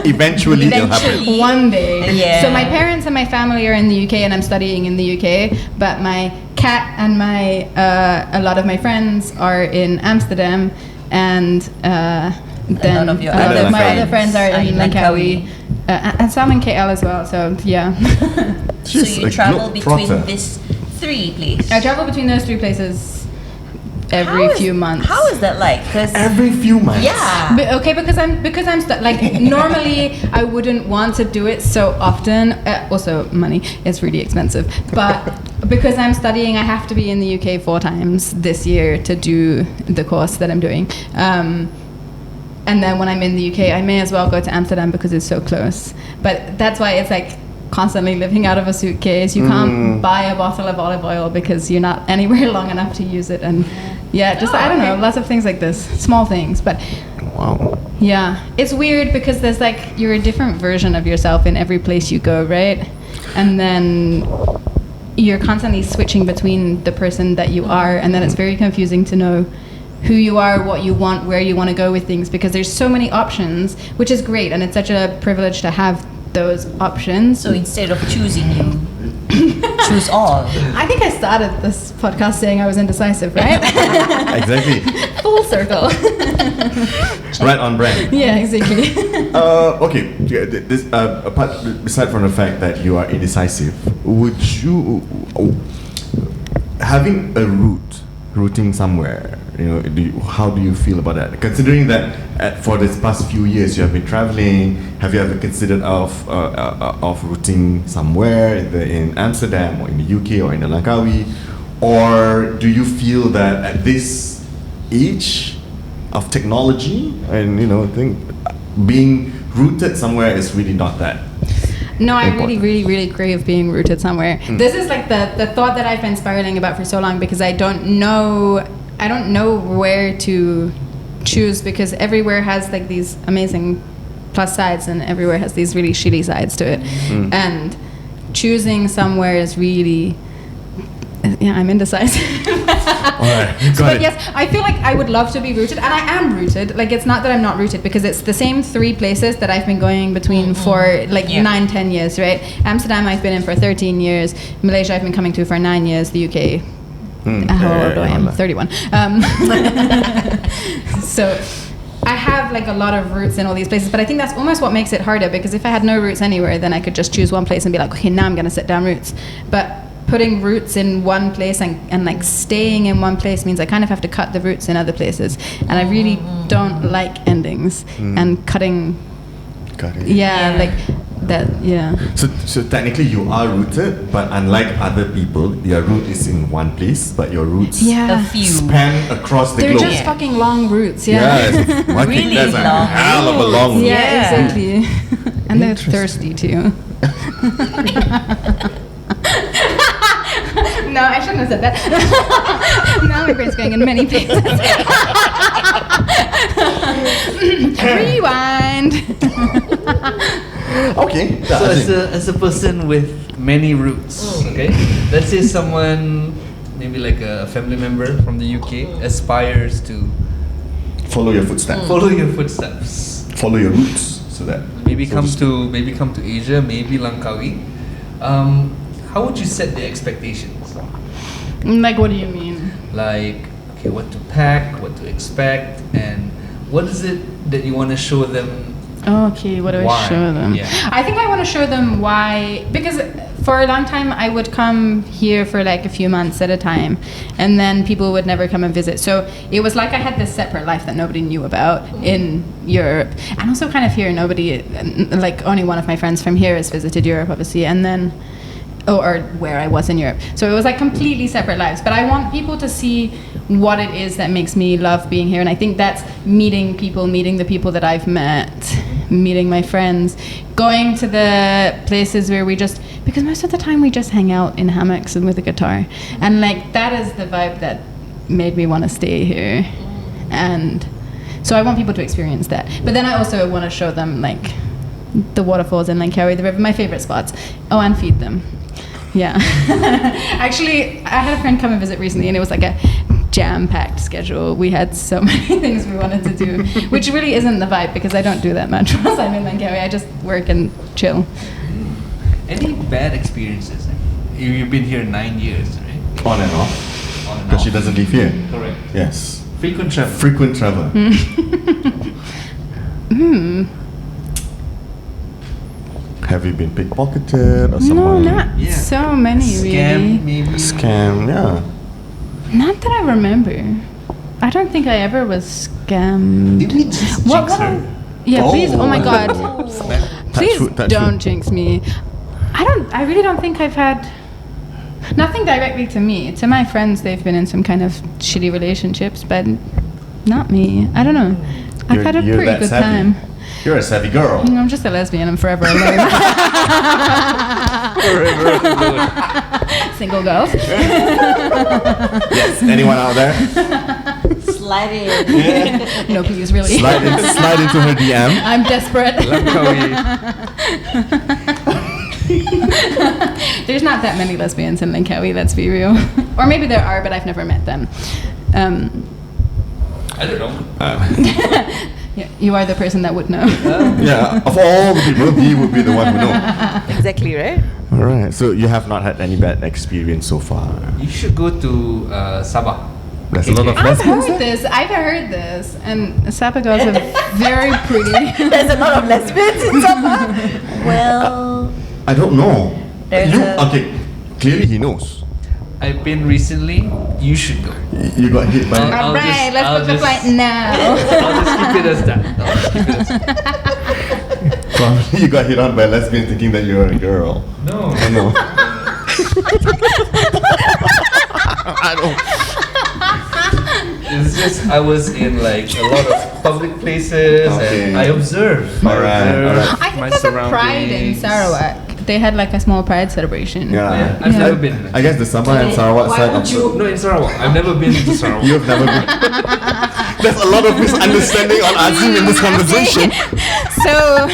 Eventually it'll happen. One day. Yeah. So my parents and my family are in the UK, and I'm studying in the UK. But my cat and a lot of my friends are in Amsterdam, and then lot of your a lot other of my friends other friends are in Langkawi. Langkawi, and some in KL as well. So yeah. So She's you a travel between globetrotter. these 3 places. I travel between those 3 places every few months. How is that like? 'Cause Every few months. yeah. Because I'm normally I wouldn't want to do it so often. Also, money is really expensive. But because I'm studying, I have to be in the UK 4 times this year to do the course that I'm doing. And then when I'm in the UK, I may as well go to Amsterdam because it's so close. But that's why it's like constantly living out of a suitcase. You can't buy a bottle of olive oil because you're not anywhere long enough to use it. And I don't know, lots of things like this, small things. But Wow. yeah, it's weird because there's like you're a different version of yourself in every place you go, right? And then you're constantly switching between the person that you are, and then it's very confusing to know who you are, what you want, where you want to go with things, because there's so many options, which is great, and it's such a privilege to have those options. So instead of choosing, you choose all. I think I started this podcast saying I was indecisive, right? Exactly. Full circle. Right on brand. Yeah, exactly. Okay. This apart aside from the fact that you are indecisive, would you having a routing somewhere? How do you feel about that? Considering that for this past few years you have been traveling, have you ever considered of routing somewhere, either in Amsterdam or in the UK or in the Langkawi, or do you feel that at this age of technology and being rooted somewhere is really not that? No, I really, important? really, really crave being rooted somewhere. This is like the thought that I've been spiraling about for so long, because I don't know where to choose, because everywhere has like these amazing plus sides and everywhere has these really shitty sides to it. And choosing somewhere is really, I'm indecisive. Alright, But yes, I feel like I would love to be rooted, and I am rooted. Like, it's not that I'm not rooted, because it's the same 3 places that I've been going between for like 9-10 years, right? Amsterdam I've been in for 13 years. Malaysia I've been coming to for 9 years. The UK, how old I am? 31. So I have like a lot of roots in all these places, but I think that's almost what makes it harder, because if I had no roots anywhere, then I could just choose one place and be like, okay, now I'm going to sit down roots. But putting roots in one place and like staying in one place means I kind of have to cut the roots in other places, and I really don't like endings and cutting. Got it. Yeah, like that. Yeah. So technically you are rooted, but unlike other people, your root is in one place, but your roots Yeah. A few. span across the They're globe. just fucking long roots. Yeah, Yeah. Really that's a long hell of a long root. Yeah, Yeah. exactly. And they're thirsty too. No, I shouldn't have said that. Now my brain's going in many places. Rewind. Okay. So as a person with many roots, okay, let's say someone, maybe like a family member from the UK, aspires to follow your footsteps. follow your footsteps. Follow your roots, so that Maybe come to Asia, maybe Langkawi. How would you set the expectations? Like, what do you mean? Like, okay, what to pack, what to expect, and what is it that you want to show them? Okay, what do I Why? show them? Yeah. I think I want to show them why, because for a long time I would come here for like a few months at a time, and then people would never come and visit. So it was like I had this separate life that nobody knew about in Europe, and also kind of here nobody, like only one of my friends from here has visited Europe, obviously, and then or where I was in Europe. So it was like completely separate lives. But I want people to see what it is that makes me love being here, and I think that's meeting people, meeting the people that I've met meeting my friends, going to the places where because most of the time we just hang out in hammocks and with a guitar, and like that is the vibe that made me want to stay here. And so I want people to experience that, but then I also want to show them like the waterfalls in Langkawi, the river, my favorite spots. Oh, and feed them. Yeah. Actually, I had a friend come and visit recently, and it was like a jam-packed schedule. We had so many things we wanted to do, which really isn't the vibe because I don't do that much once I'm in Langkawi. I just work and chill. Any bad experiences? You've been here 9 years, right? On and off. On and Because she off. doesn't live here. Correct. Yes. Frequent travel. Frequent travel. Have you been pickpocketed or No, someone not Yeah. so many Scam, really. maybe. scam? Yeah. Not that I remember. I don't think I ever was scammed. Did we just What? jinx her? Yeah, please. Oh my God. Please wood, touch don't wood. jinx me. I really don't think I've had nothing directly to me. To my friends, they've been in some kind of shitty relationships, but not me. I don't know. I've had a You're pretty that good savvy. time. You're a savvy girl. I'm just a lesbian. I'm forever alone. Single girls. Yes. Anyone out there? Slide in. No, please, really. Slide into her DM. I'm desperate. Langkawi. There's not that many lesbians in Langkawi, let's be real. Or maybe there are, but I've never met them. I don't know. Yeah, you are the person that would know. Yeah. Of all the people, he would be the one who knows. Exactly, right? All right. So you have not had any bad experience so far. You should go to Sabah. There's a lot of I've lesbians. I've heard this, and Sabah girls are very pretty. There's a lot of lesbians in Sabah. Well, I don't know. There's Okay. Clearly he knows. I've been recently. You should go. You got hit by. I'll All right, just- let's I'll book a just- flight now. I'll just keep it as that. I'll just keep it as that. Probably you got hit on by a lesbian thinking that you were a girl. No. I know. I don't. It's just I was in like a lot of public places Okay. and I observed. Alright. I think there's a pride in Sarawak. They had like a small pride celebration. Yeah. I've Yeah. never been. I guess the Sabah and Sarawak Why side would of you- No, in Sarawak. I've never been to Sarawak. You've never been. There's a lot of misunderstanding on Azim in this conversation. So,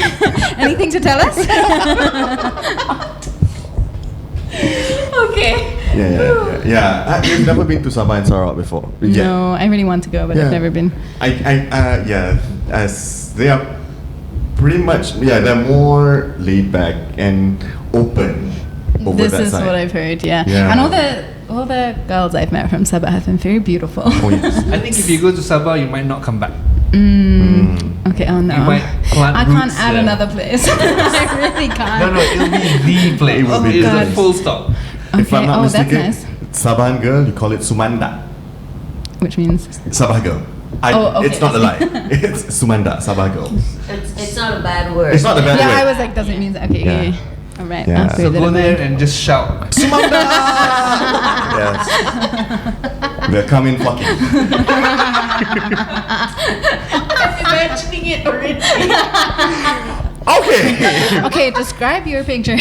anything to tell us? Okay. Yeah. You've never been to Sabah and Sarawak before? Yeah. No, I really want to go, but I've never been. As they are pretty much, they're more laid back and open over This that is side. what I've heard, yeah. Yeah. And all the girls I've met from Sabah have been very beautiful. Oh yes. I think if you go to Sabah, you might not come back. Okay, oh no. You might plant I can't roots add there. another place. I really can't. No, it'll be the place. It will be It's the a place. full stop. If I'm Okay, not oh, that's mistaken, nice. Sabahan girl, you call it Sumanda. Which means Sabah girl. Oh, okay. It's not a lie. It's Sumanda, Sabah girl. It's not a bad word. It's not a bad yeah, word. I was like, does it mean that? Okay, Yeah. all right. Yeah. I'll So figure go that there out. and just shout. Sumanda! Yes. They're coming flocking. Imagining it already. Okay. Okay, describe your picture.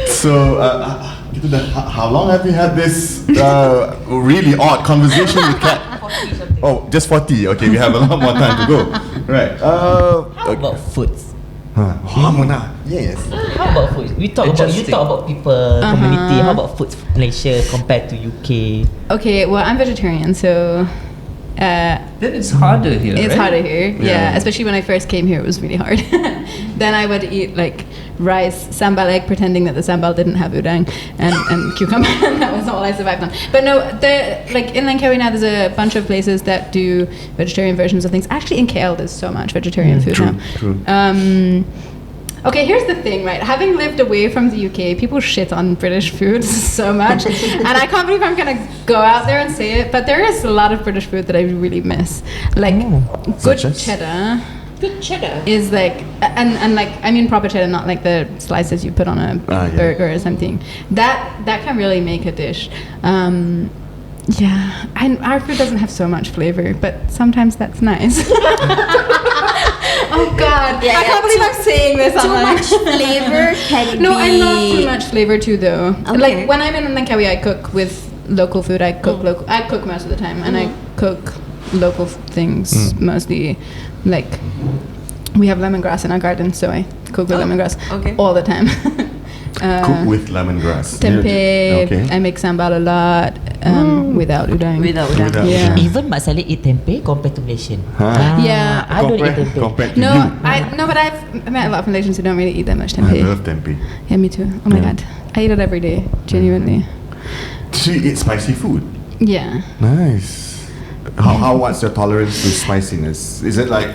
So, how long have you had this really odd conversation with Kat? 40 something. Oh, just 40. Okay, we have a lot more time to go. Right. How about food? Yes. How about food? You talk about people, community. How about food Malaysia compared to UK? Okay, well, I'm vegetarian, so Then it's harder here, it's right? harder here. Yeah. Yeah, especially when I first came here, it was really hard. Then I would eat like rice, sambal egg, pretending that the sambal didn't have udang, and cucumber. That was all I survived on. But no, like in Langkawi now, there's a bunch of places that do vegetarian versions of things. Actually, in KL, there's so much vegetarian food now. True. Okay, here's the thing, right? Having lived away from the UK, people shit on British food so much. And I can't believe I'm gonna go out there and say it, but there is a lot of British food that I really miss. Like, good Such as? cheddar Good cheddar. is like, and like, I mean proper cheddar, not like the slices you put on a Yeah. burger or something. That can really make a dish. Yeah, and our food doesn't have so much flavor, but sometimes that's nice. Oh God! Yeah, I can't believe I'm saying this. Too online. much flavor can No, be. I'm not too much flavor too though. Okay. Like when I'm in Langkawi, I cook with local food. I cook local. I cook most of the time, and I cook local things mostly. Like we have lemongrass in our garden, so I cook with lemongrass okay. all the time. Cook with lemongrass. Tempeh. Okay. I make sambal a lot without udang. Without Without that. Yeah. Even Mak Saleh eat tempeh compared to Malaysian. Huh? Yeah. I don't eat tempeh. Compared to No, you. but I've met a lot of Malaysians who don't really eat that much I tempeh. love tempeh. Yeah, me too. Oh my Yeah. God, I eat it every day. Genuinely. So you eat spicy food. Yeah. Nice. What's your tolerance to spiciness? Is it like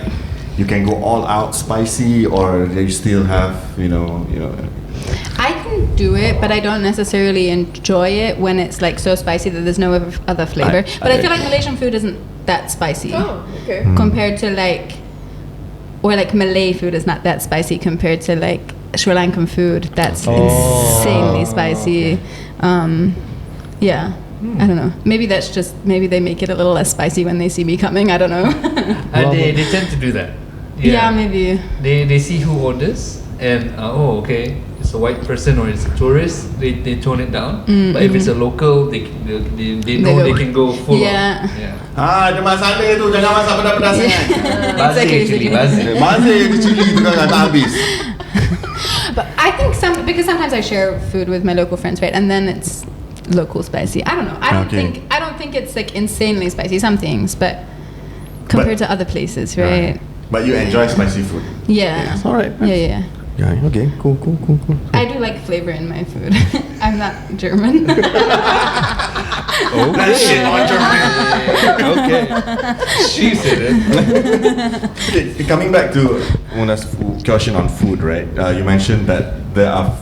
you can go all out spicy, or you still have you know? I can do it, but I don't necessarily enjoy it when it's like so spicy that there's no other flavor. But I feel like Malaysian food isn't that spicy Okay. compared to like, or like Malay food is not that spicy compared to like Sri Lankan food. That's insanely spicy. Yeah. I don't know. Maybe that's just maybe they make it a little less spicy when they see me coming. I don't know. They tend to do that. Yeah, maybe. They see who orders and okay, it's a white person or it's a tourist. They tone it down. But if it's a local, they know they can go full Yeah. on. Yeah. Ada masalah tu, jangan masak pedas-pedas sangat. Bazir actually, bazir. Bazir je cili tu kan tak habis. But I think because sometimes I share food with my local friends, right? And then it's local spicy. I don't know. I don't think it's like insanely spicy. Some things, but compared to other places, right? But you enjoy spicy food. Yeah. Yes, alright. Yeah. Yeah. Okay. Cool. I do like flavor in my food. I'm not German. That shit not German. Okay. She said it. Okay, coming back to Muna's question on food, right? You mentioned that there are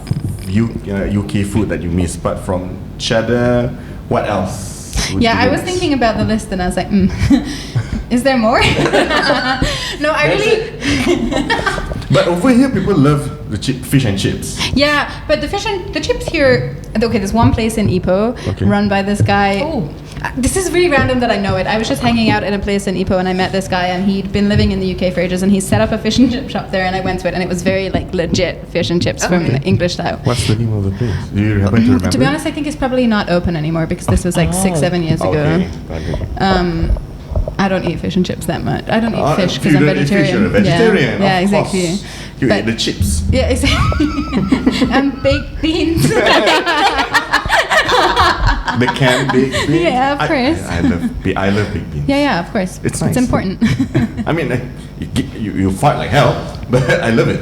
UK food that you miss, but from cheddar, what else? Yeah, I was thinking about the list and I was like, is there more? No, I really. But over here, people love the fish and chips. Yeah, but the chips here. Okay, there's one place in Ipoh run by this guy. Oh. This is really random that I know it. I was just hanging out at a place in Ipoh and I met this guy and he'd been living in the UK for ages and he set up a fish and chip shop there and I went to it and it was very like legit fish and chips from English style. What's the name of the place? Do you happen to remember? To be honest, I think it's probably not open anymore because this was like 6-7 years ago. Okay. I don't eat fish and chips that much. I don't eat fish if because you I'm don't eat fish, vegetarian. you're a vegetarian. Yeah, of exactly. Course. You But- eat the chips. Yeah, exactly. And baked beans. The canned baked beans. Yeah, of course. I love baked beans. Yeah, of course. It's nice. It's important. I mean, you fight like hell, but I love it.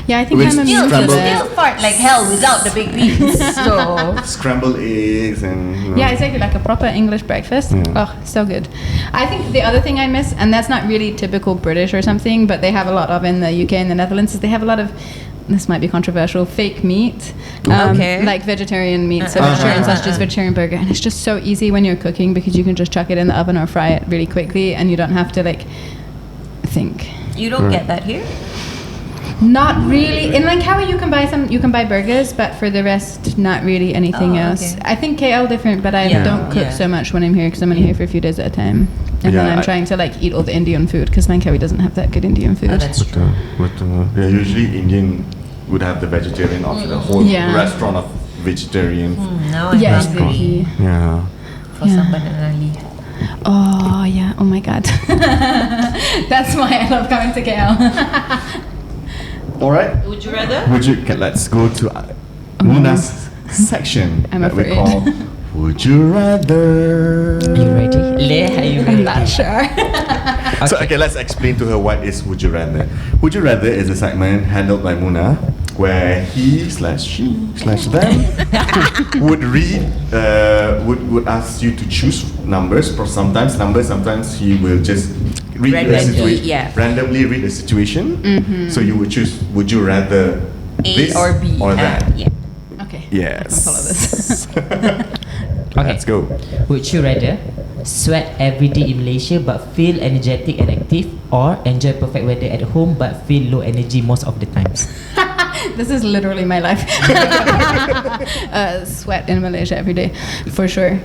Yeah, I think With I'm immune to scrambled- Still that. fart like hell without the big beans. So Scrambled eggs and. Yeah, exactly, like a proper English breakfast. Oh, so good. I think the other thing I miss, and that's not really typical British or something, but they have a lot of in the UK and the Netherlands, is they have a lot of, this might be controversial, fake meat. Like vegetarian meat, so vegetarian sausages, vegetarian burger. And it's just so easy when you're cooking because you can just chuck it in the oven or fry it really quickly and you don't have to like think. you don't get that here. Not really. In Langkawi, you can buy burgers, but for the rest, not really anything Oh, else. okay. I think KL different, but I Yeah. don't cook Yeah. so much when I'm here because I'm only here for a few days at a time, and then I'm trying to like eat all the Indian food because Langkawi doesn't have that good Indian food. Oh, that's true. Yeah, usually Indian would have the vegetarian option, a whole Yeah. restaurant of vegetarian. Now I'm Yeah, hungry exactly. Yeah. for some banana leaf. Oh yeah. Oh my god. That's why I love coming to KL. All right. Would you rather? Let's go to Muna's section I'm that we afraid. call Would You Rather. You ready? Leh, are you I'm ready? not sure. So okay, let's explain to her what is Would You Rather. Would You Rather is a segment handled by Muna where he/she/them would would ask you to choose numbers. Sometimes numbers, sometimes he will just read the Randomly, situation. yeah. Randomly read the situation. So you would choose. Would you rather A this or B? or that? Yeah. Okay. Yes. I can follow this. Let's go. Would you rather sweat every day in Malaysia but feel energetic and active, or enjoy perfect weather at home but feel low energy most of the times? This is literally my life. Sweat in Malaysia every day, for sure.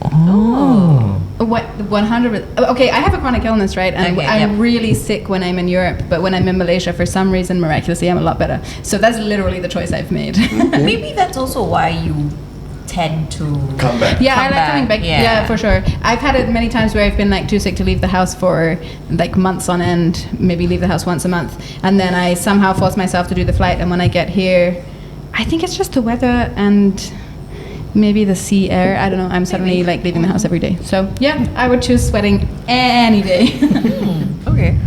Oh. What 100? Okay, I have a chronic illness, right? And Okay, I'm yep. really sick when I'm in Europe, but when I'm in Malaysia, for some reason, miraculously, I'm a lot better. So that's literally the choice I've made. Maybe that's also why you tend to Come back. Yeah, I Come like coming back, back. yeah. Yeah, for sure. I've had it many times where I've been like too sick to leave the house for like months on end. Maybe leave the house once a month, and then I somehow force myself to do the flight. And when I get here, I think it's just the weather and maybe the sea air. I don't know. I'm suddenly like leaving the house every day. So yeah, I would choose sweating any day. Okay.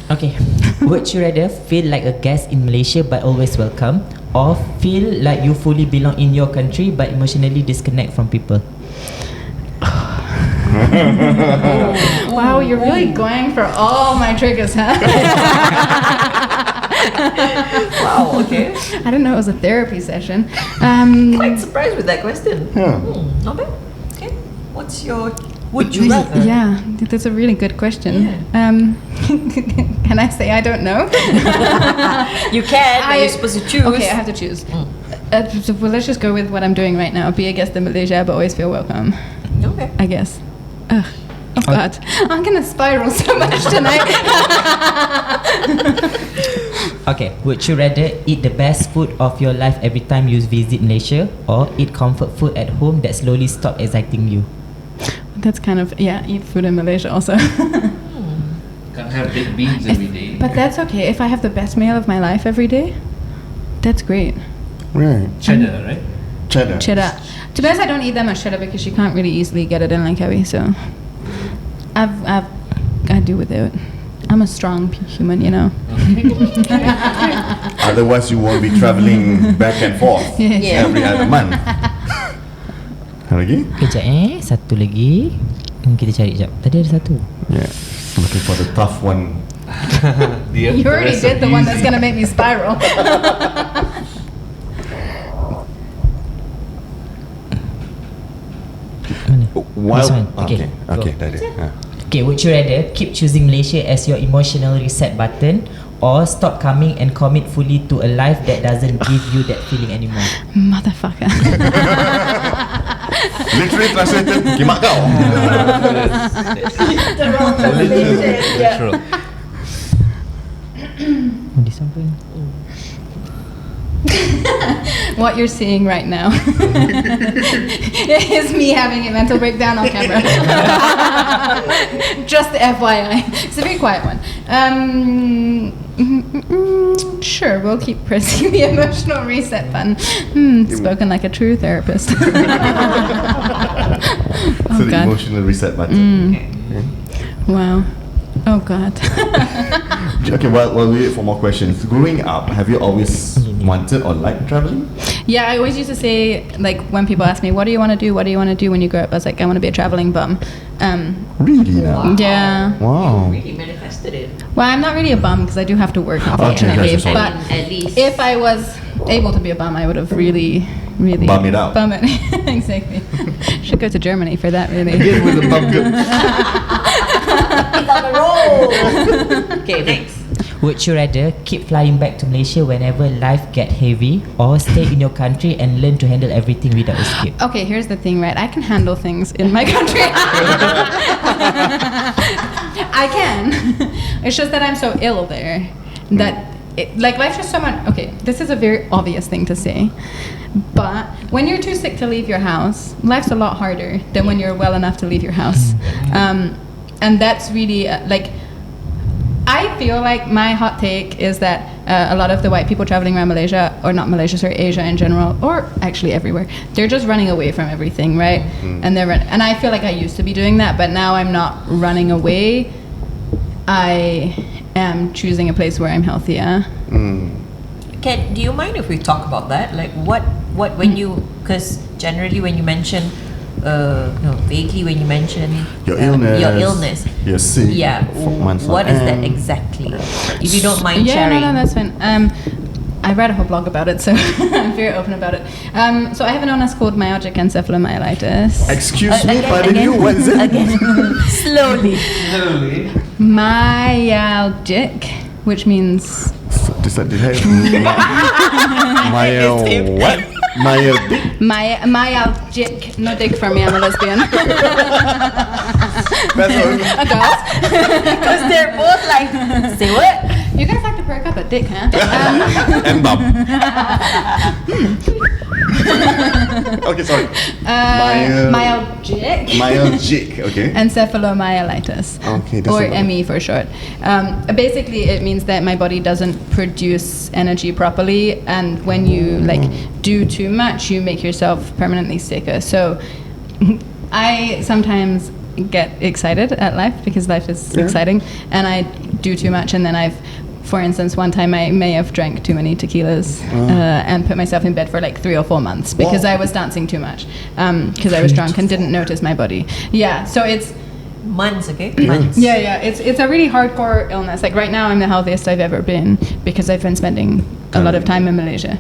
Okay. Would you rather feel like a guest in Malaysia but always welcome, or feel like you fully belong in your country but emotionally disconnect from people? Wow, you're really going for all my triggers, huh? Wow. Okay. I didn't know it was a therapy session. Quite surprised with that question. Yeah. Not bad. Okay. What's your would you rather? Yeah, that's a really good question. Can I say I don't know? You can, but you're supposed to choose. Okay, I have to choose. So, well, let's just go with what I'm doing right now. Be a guest in Malaysia, but always feel welcome. Okay. I guess. Ugh. Oh God, I'm gonna spiral so much tonight. Okay. Would you rather eat the best food of your life every time you visit Malaysia, or eat comfort food at home that slowly stop exciting you? That's kind of eat food in Malaysia also. Can't have baked beans every day. But that's okay. If I have the best meal of my life every day, that's great. Right. Cheddar, right? Cheddar. Cheddar. To be honest, I don't eat that much cheddar because you can't really easily get it in Langkawi. So I do without. I'm a strong human, you know. Otherwise, you won't be traveling back and forth Yeah. every other month. Lagi? Kejap satu lagi. Kita cari jap. Tadi ada satu. Yeah. Looking for the tough one. You already did the one that's gonna make me spiral. Mana? While, This one. okay, go. okay, dah ada. Ha. Okay, would you rather keep choosing Malaysia as your emotional reset button, or stop coming and commit fully to a life that doesn't give you that feeling anymore? Motherfucker. Literally translated, kimak kau. Literal. Oh, this one pun. What you're seeing right now is me having a mental breakdown on camera. Just FYI. It's a very quiet one. Sure, we'll keep pressing the emotional reset button. Spoken like a true therapist. So Oh the God. emotional reset button. Wow. Oh God. Okay, well, we wait for more questions. Growing up, have you always wanted or liked traveling? Yeah, I always used to say, like, when people ask me, what do you want to do? What do you want to do when you grow up? I was like, I want to be a traveling bum. Really now? Yeah. Wow. Really manifested it. Well, I'm not really a bum because I do have to work, unfortunately. Okay, sorry. But At least. if I was able to be a bum, I would have really Bum it out. Bum it. Exactly. Should go to Germany for that, really. Again with the bum good. He's on a roll. Okay, next. Would you rather keep flying back to Malaysia whenever life get heavy, or stay in your country and learn to handle everything without escape? Okay, here's the thing, right? I can handle things in my country. I can. It's just that I'm so ill there that like life's just so much. Okay, this is a very obvious thing to say, but when you're too sick to leave your house, life's a lot harder than when you're well enough to leave your house. And that's really like, I feel like my hot take is that a lot of the white people traveling around Malaysia, or not Malaysia, sorry, Asia in general, or actually everywhere, they're just running away from everything, right? And and I feel like I used to be doing that, but now I'm not running away. I am choosing a place where I'm healthier. Do you mind if we talk about that? Like what when you, because generally when you mention vaguely when you mention Your illness. You're sick. Yeah. For months What on is that end. exactly? If you don't mind Yeah, sharing. no, that's fine. I read a whole blog about it, so I'm very open about it. So I have an illness called myalgic encephalomyelitis. Excuse me, Again, pardon again, you, what is it? Again. Slowly. Literally. Myalgic, which means Did I what? Myalgic. No dick for me, I'm a lesbian. That's all. Girls. Because they're both like, say what? You guys like to perk up a dick, huh? And bum. Okay, sorry. Myalgic. Myalgic, okay. Encephalomyelitis. Okay, that's or a lot. ME for short. Basically, it means that my body doesn't produce energy properly, and when you do too much, you make yourself permanently sicker. So, I sometimes get excited at life because life is exciting, and I do too much, and then for instance, one time I may have drank too many tequilas and put myself in bed for like 3 or 4 months because I was dancing too much because I was drunk and didn't notice my body. Yeah, so it's Months, okay? Months. yeah. It's a really hardcore illness. Like right now, I'm the healthiest I've ever been because I've been spending a lot of time in Malaysia.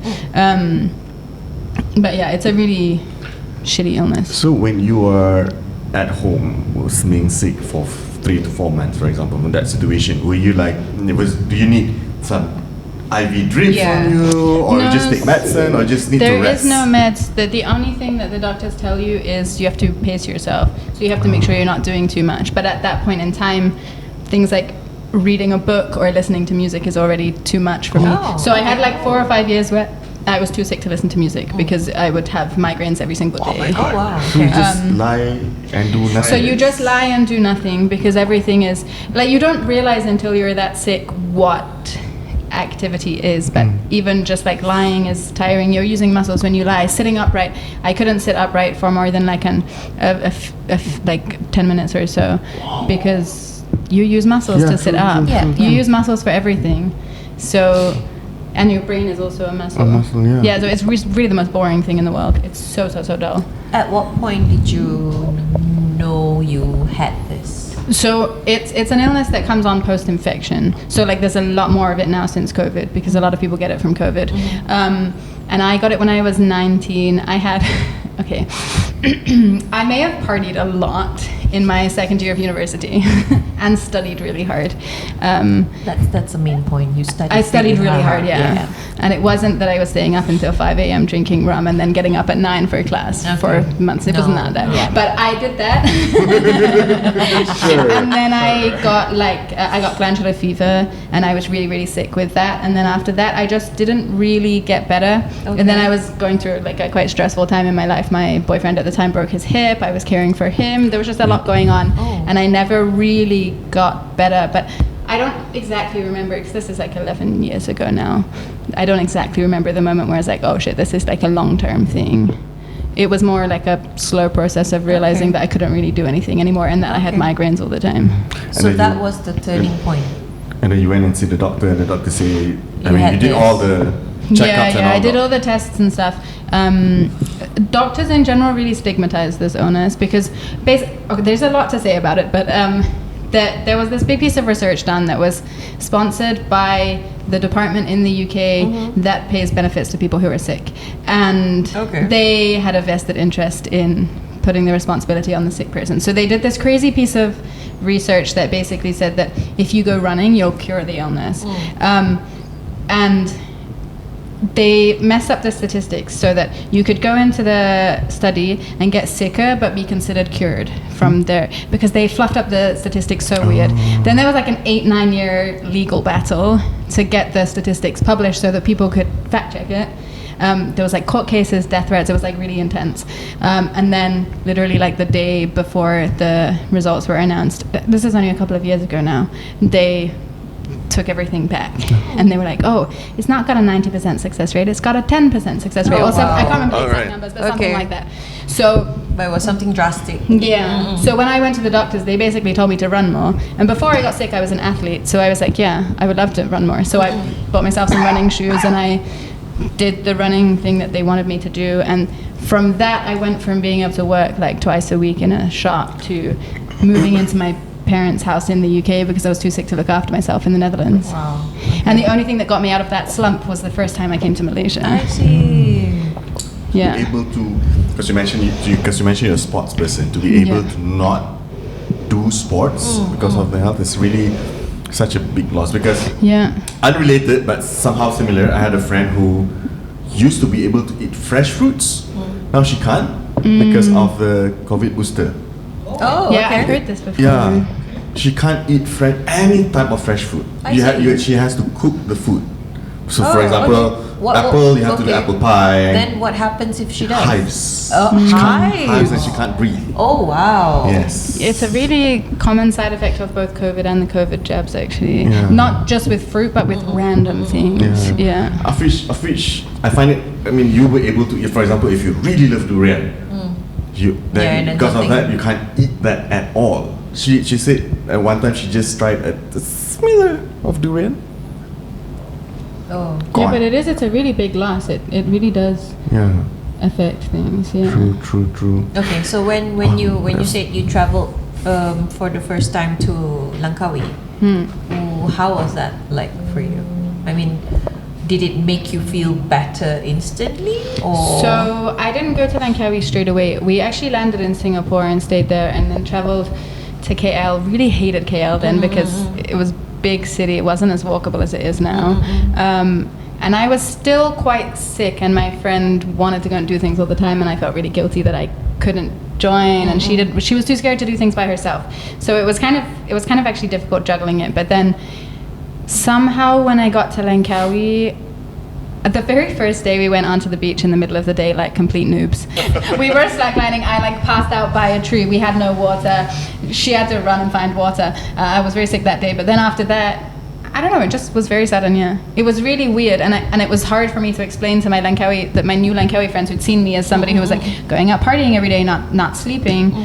But yeah, it's a really shitty illness. So when you are at home, was being sick for 3 to 4 months, for example, in that situation, were you do you need some IV drips on you, or No, just take medicine, or just need to There rest? is no meds. The only thing that the doctors tell you is you have to pace yourself. So you have to make sure you're not doing too much. But at that point in time, things like reading a book or listening to music is already too much for me. Oh, So I had like 4 or 5 years where I was too sick to listen to music because I would have migraines every single day. Oh, wow. So you Okay. just lie and do nothing? So you just lie and do nothing because everything is like you don't realize until you're that sick what activity is, but even just like lying is tiring. You're using muscles when you lie. Sitting upright, I couldn't sit upright for more than like like 10 minutes or so because you use muscles to sit up. You use muscles for everything. So, and your brain is also a muscle. Yeah. So it's really the most boring thing in the world. It's so dull. At what point did you know you had this? So it's an illness that comes on post-infection. So like there's a lot more of it now since COVID because a lot of people get it from COVID. And I got it when I was 19. I had, okay, I may have partied a lot in my second year of university and studied really hard. That's the main point. You studied. I studied really hard, yeah. And it wasn't that I was staying up until 5 a.m. drinking rum and then getting up at 9 for class for months. It wasn't that. Yeah. But I did that. And then I got I got glandular fever and I was really sick with that. And then after that, I just didn't really get better. Okay. And then I was going through like a quite stressful time in my life. My boyfriend at the time broke his hip. I was caring for him. There was just a lot going on. And I never really got better. But I don't exactly remember, because this is like 11 years ago now. I don't exactly remember the moment where I was like, oh shit, this is like a long-term thing. It was more like a slow process of realizing that I couldn't really do anything anymore and that I had migraines all the time. So that was the turning point. And then you went and see the doctor, and the doctor said, You had you did this. all the checkups and all I did that. all the tests and stuff. Doctors in general really stigmatize this illness because there's a lot to say about it, but there was this big piece of research done that was sponsored by the department in the UK that pays benefits to people who are sick, and they had a vested interest in putting the responsibility on the sick person. So they did this crazy piece of research that basically said that if you go running, you'll cure the illness. And they messed up the statistics so that you could go into the study and get sicker but be considered cured from there, because they fluffed up the statistics so weird. Then there was like an 8-9 year legal battle to get the statistics published so that people could fact check it. There was like court cases, death threats. It was like really intense. And then literally like the day before the results were announced, this is only a couple of years ago now, they took everything back and they were like, oh, it's not got a 90% success rate, it's got a 10% success rate. I can't remember the exact numbers, but something like that. So But it was something drastic. yeah. So when I went to the doctors, they basically told me to run more. And before I got sick, I was an athlete. So I was like, yeah, I would love to run more. So I bought myself some running shoes and I did the running thing that they wanted me to do. And from that, I went from being able to work like twice a week in a shop to moving into my parents' house in the UK because I was too sick to look after myself in the Netherlands. Wow. And the only thing that got me out of that slump was the first time I came to Malaysia. I see. Yeah. Able to, because you mentioned you're a sports person, to be able to not do sports because of the health is really such a big loss. Because Yeah. unrelated but somehow similar, I had a friend who used to be able to eat fresh fruits. Now she can't because of the COVID booster. Oh, Yeah, okay. I heard this before. Yeah, she can't eat any type of fresh fruit. I see. She has to cook the food. So, Oh, for example, okay. apple, you have to do okay. apple pie. Then what happens if she does? Hives. Oh, Hives and hives. she can't breathe. Oh, wow. Yes. It's a really common side effect of both COVID and the COVID jabs, actually. Yeah. Not just with fruit, but with random things. Yeah. Of which I find it. I mean, you were able to eat. For example, if you really love durian, Yeah, and then because of something- that you can't eat that at all. She said at one time she just tried a smear of durian. Oh. Gone. Yeah, but it's a really big loss. It really does Yeah. affect things. Yeah. True. Okay, so when you said you traveled for the first time to Langkawi, how was that like for you? I mean, did it make you feel better instantly, or? So I didn't go to Langkawi straight away. We actually landed in Singapore and stayed there, and then traveled to KL. Really hated KL then because it was big city. It wasn't as walkable as it is now. And I was still quite sick, and my friend wanted to go and do things all the time, and I felt really guilty that I couldn't join, and she was too scared to do things by herself. So it was kind of actually difficult juggling it. But then somehow when I got to Langkawi, the very first day we went onto the beach in the middle of the day like complete noobs. We were slacklining. I like passed out by a tree. We had no water. She had to run and find water. I was very sick that day. But then after that, I don't know, it just was very sudden, yeah. It was really weird, and it was hard for me to explain to my new Langkawi friends who'd seen me as somebody who was like going out partying every day, not sleeping,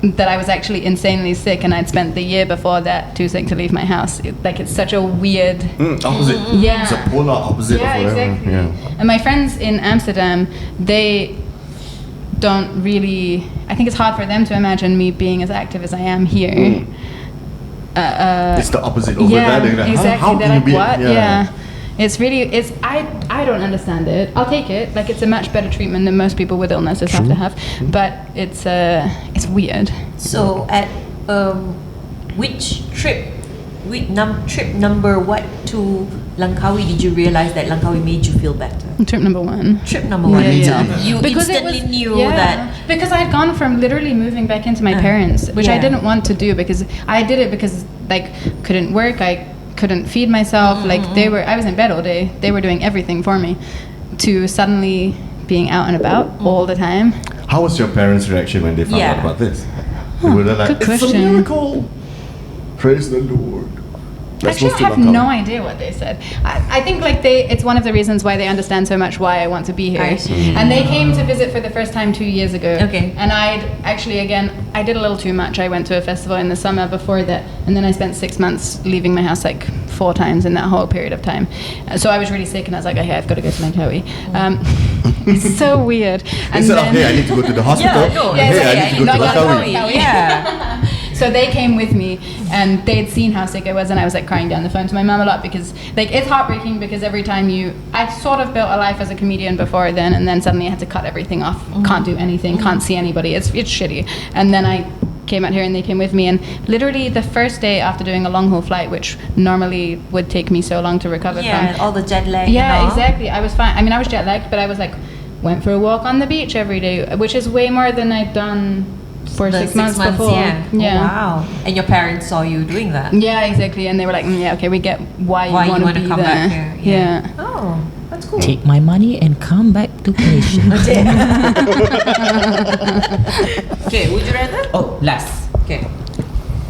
that I was actually insanely sick, and I'd spent the year before that too sick to leave my house. It's such a weird... Opposite. Yeah. It's a polar opposite Yeah, of whatever. exactly. Yeah. And my friends in Amsterdam, they don't really... I think it's hard for them to imagine me being as active as I am here. It's the opposite over there. They're like, exactly. How They're can you like, be? what? Yeah. I don't understand it. I'll take it. Like, it's a much better treatment than most people with illnesses have to have. But it's weird. So at which trip number what to Langkawi did you realize that Langkawi made you feel better? Trip number one. Trip number one. Yeah. You Because it instantly was- knew yeah, that. because I had gone from literally moving back into my parents, which I Yeah. didn't want to do, because I did it because like couldn't work, I couldn't feed myself, like I was in bed all day, they were doing everything for me, to suddenly being out and about all the time. How was your parents' reaction when they found Yeah. out about this? They were like, good it's a question. miracle. Praise the Lord. Let's Actually, move I to have Langkawi. no idea what they said. I think like it's one of the reasons why they understand so much why I want to be here. I see. And they came to visit for the first time 2 years ago. Okay. And I'd actually, again, I did a little too much. I went to a festival in the summer before that, and then I spent 6 months leaving my house like 4 times in that whole period of time. So I was really sick, and I was like, okay, I've got to go to Langkawi. It's so weird. And Instead of, hey, I need to go to the hospital. Yeah, no, hey, exactly. I need to go to Not Langkawi. Langkawi. Yeah. So they came with me, and they'd seen how sick I was, and I was like crying down the phone to my mum a lot, because like it's heartbreaking, because every time I'd sort of built a life as a comedian before then, and then suddenly I had to cut everything off. Can't do anything, can't see anybody. It's shitty. And then I came out here, and they came with me, and literally the first day after doing a long haul flight, which normally would take me so long to recover Yeah, from. all the jet lag. Yeah, and all. exactly. I was fine. I mean, I was jet lagged, but I was like, went for a walk on the beach every day, which is way more than I'd done for The 6 months before. Yeah. Yeah. Oh, wow. And your parents saw you doing that. Yeah, exactly. And they were like, yeah, okay, we get why you want to wanna be come there. back here. Yeah. Oh, that's cool. Take my money and come back to Malaysia. Okay, would you rather? Oh, last. Okay.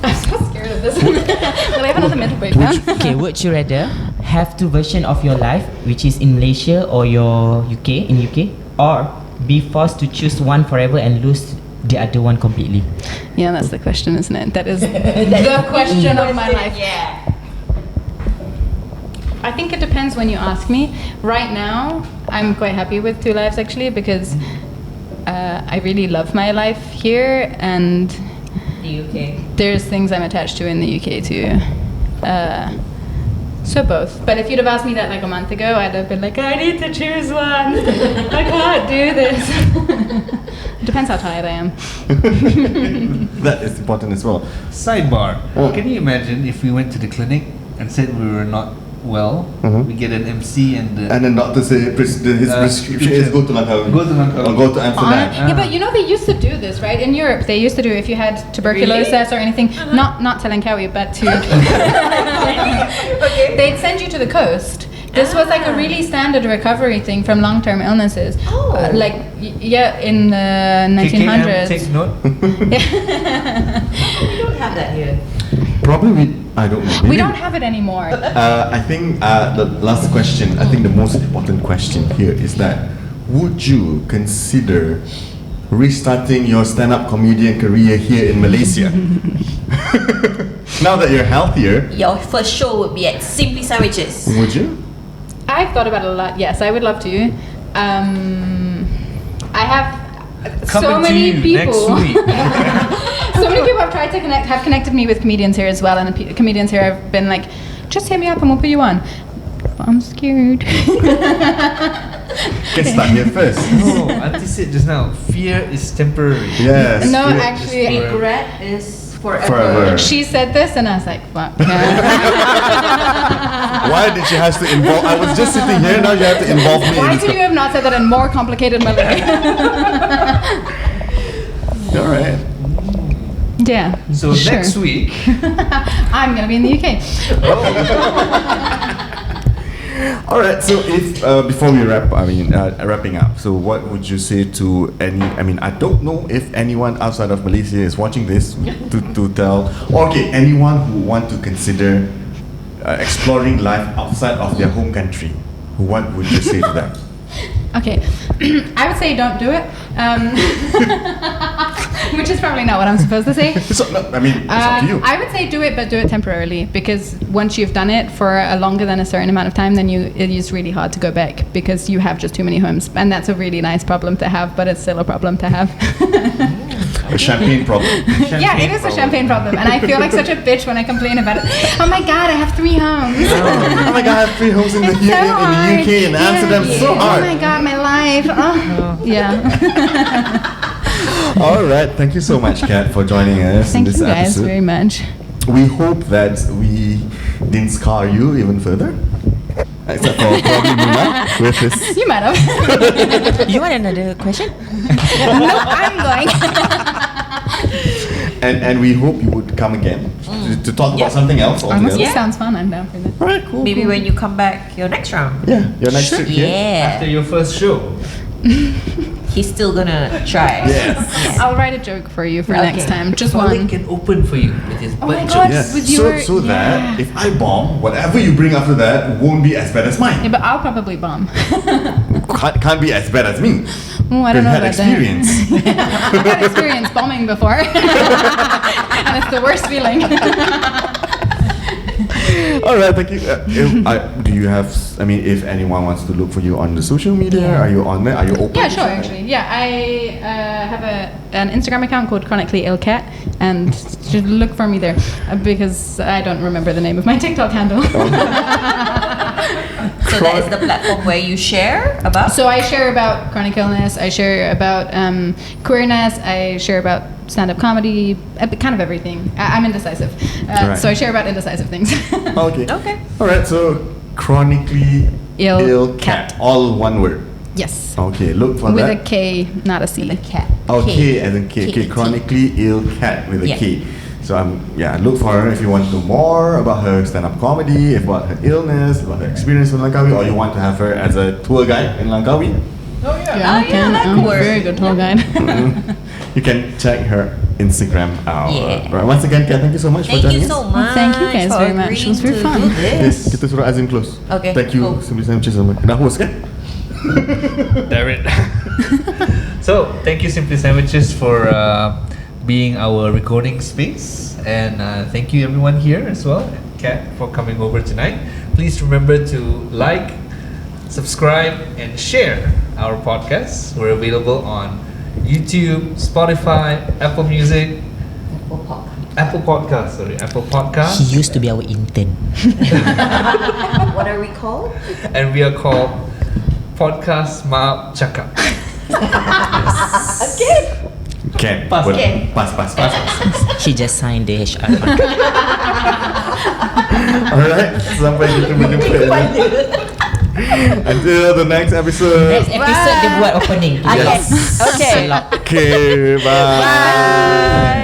I'm so scared of this. Will I have another mental breakdown? Okay, would you rather have 2 versions of your life, which is in Malaysia or your UK, or be forced to choose one forever and lose the other one completely? Yeah, that's the question, isn't it? That is the question of my life. Yeah. I think it depends when you ask me. Right now, I'm quite happy with 2 lives, actually, because I really love my life here, and The UK. there's things I'm attached to in the UK too. So both. But if you'd have asked me that like a month ago, I'd have been like, I need to choose one. I can't do this. It depends how tired I am. That is important as well. Sidebar. Can you imagine if we went to the clinic and said we were not well, we get an MC and And then doctor say his prescription is go to Langkawi. Go to Langkawi. Or go to Amsterdam. Yeah, but you know they used to do this, right? In Europe, they used to do if you had tuberculosis or anything, not to Langkawi, but to they'd send you to the coast. This was like a really standard recovery thing from long-term illnesses. Oh. In the 1900s. Take note. We don't have that here. Probably I don't know. We Maybe- don't have it anymore. I think the last question, I think the most important question here is that would you consider restarting your stand-up comedian career here in Malaysia? Now that you're healthier, Your first show would be at Simply Sandwiches. would you? I've thought about it a lot. Yes, I would love to. I have so Coming to many you people. next week. So many people have connected me with comedians here as well, and the comedians here have been like, just hit me up and we'll put you on. But I'm scared. Get start here first. No, Auntie said just now, fear is temporary. Yes. No, fear- actually, Regret is Forever. she said this, and I was like, fuck. Why did you have to involve? I was just sitting here. Now you have to involve me. Why in could you have not said that in more complicated Malay? All right. Yeah. So sure. next week, I'm gonna be in the UK. All right. So if before we wrapping up. So what would you say to any? I mean, I don't know if anyone outside of Malaysia is watching this to tell. Or okay, anyone who want to consider exploring life outside of their home country. What would you say to them? Okay, I would say don't do it, which is probably not what I'm supposed to say. So, no, I mean, it's up to you. I would say do it, but do it temporarily, because once you've done it for a longer than a certain amount of time, then it is really hard to go back, because you have just too many homes, and that's a really nice problem to have, but it's still a problem to have. A champagne problem. Yeah, it is a champagne problem, and I feel like such a bitch when I complain about it. Oh my god, I have 3 homes. Oh my god, I have 3 homes in the It's so hard. UK, in Amsterdam. Yeah. So hard. Oh my god, my life. Oh. Yeah. All right, thank you so much, Kat, for joining us in Thank this you guys episode. very much. We hope that we didn't scar you even further, except for probably Muna with his. You might have. You want another question? No, I'm going. And we hope you would come again to talk about something else Honestly, altogether. sounds fun. I'm down for that. All right, cool. Maybe when you come back your next round. Yeah, your next trip here. after Yeah. your first show. He's still gonna try. Yes. I'll write a joke for you for Okay. next time. Just Pauline one. can open for you with his Oh my butt God. jokes. Yeah. With So, your- so that yeah. if I bomb, whatever you bring after that won't be as bad as mine. Yeah, but I'll probably bomb. Can't be as bad as me. Oh, I You don't know had about experience. that. I've had experience bombing before, and it's the worst feeling. All right, thank you. Do you have? I mean, if anyone wants to look for you on the social media, are you on there? Are you open? Yeah, to sure. share? Actually, yeah, I have an Instagram account called Chronically Ill Cat, and just look for me there because I don't remember the name of my TikTok handle. So that is the platform where you share about. So I share about chronic illness. I share about queerness. I share about stand-up comedy. Kind of everything. I'm indecisive, Right. so I share about indecisive things. Okay. Okay. All right. So chronically Ill cat, all one word. Yes, Okay. Look for with a that. K, not a C. Cat. Okay, as in K. Okay, K. chronically ill cat with a Yeah. K. So look for her if you want to know more about her stand-up comedy, about her illness, about her experience in Langkawi, or you want to have her as a tour guide in Langkawi. Oh yeah. Yeah, I can. that I'm could a work. very good tour guide. You can check her Instagram out. Yeah. Right. Once again, Kat, thank you so much for Thank joining you us. so much. Thank you guys for very much. It was very agreeing fun. to do Yes, this. kita suruh Azim close. Okay, Thank you. cool. Simply Sandwiches sama. Dah host kan? Damn it. So, thank you Simply Sandwiches for being our recording space, and thank you everyone here as well, and Kat for coming over tonight. Please remember to like, subscribe, and share our podcasts. We're available on YouTube, Spotify, Apple Music, Apple Podcasts. He used to be our intern. What are we called? And we are called Podcast Maap Cakap. Okay. Ken. Pass. Well, Ken. Pass. He just signed the HR contract. Alright, sampai kita berjumpa. Until the next episode. Next episode dia buat opening. Yes. Okay. Selok. Okay, bye. Bye.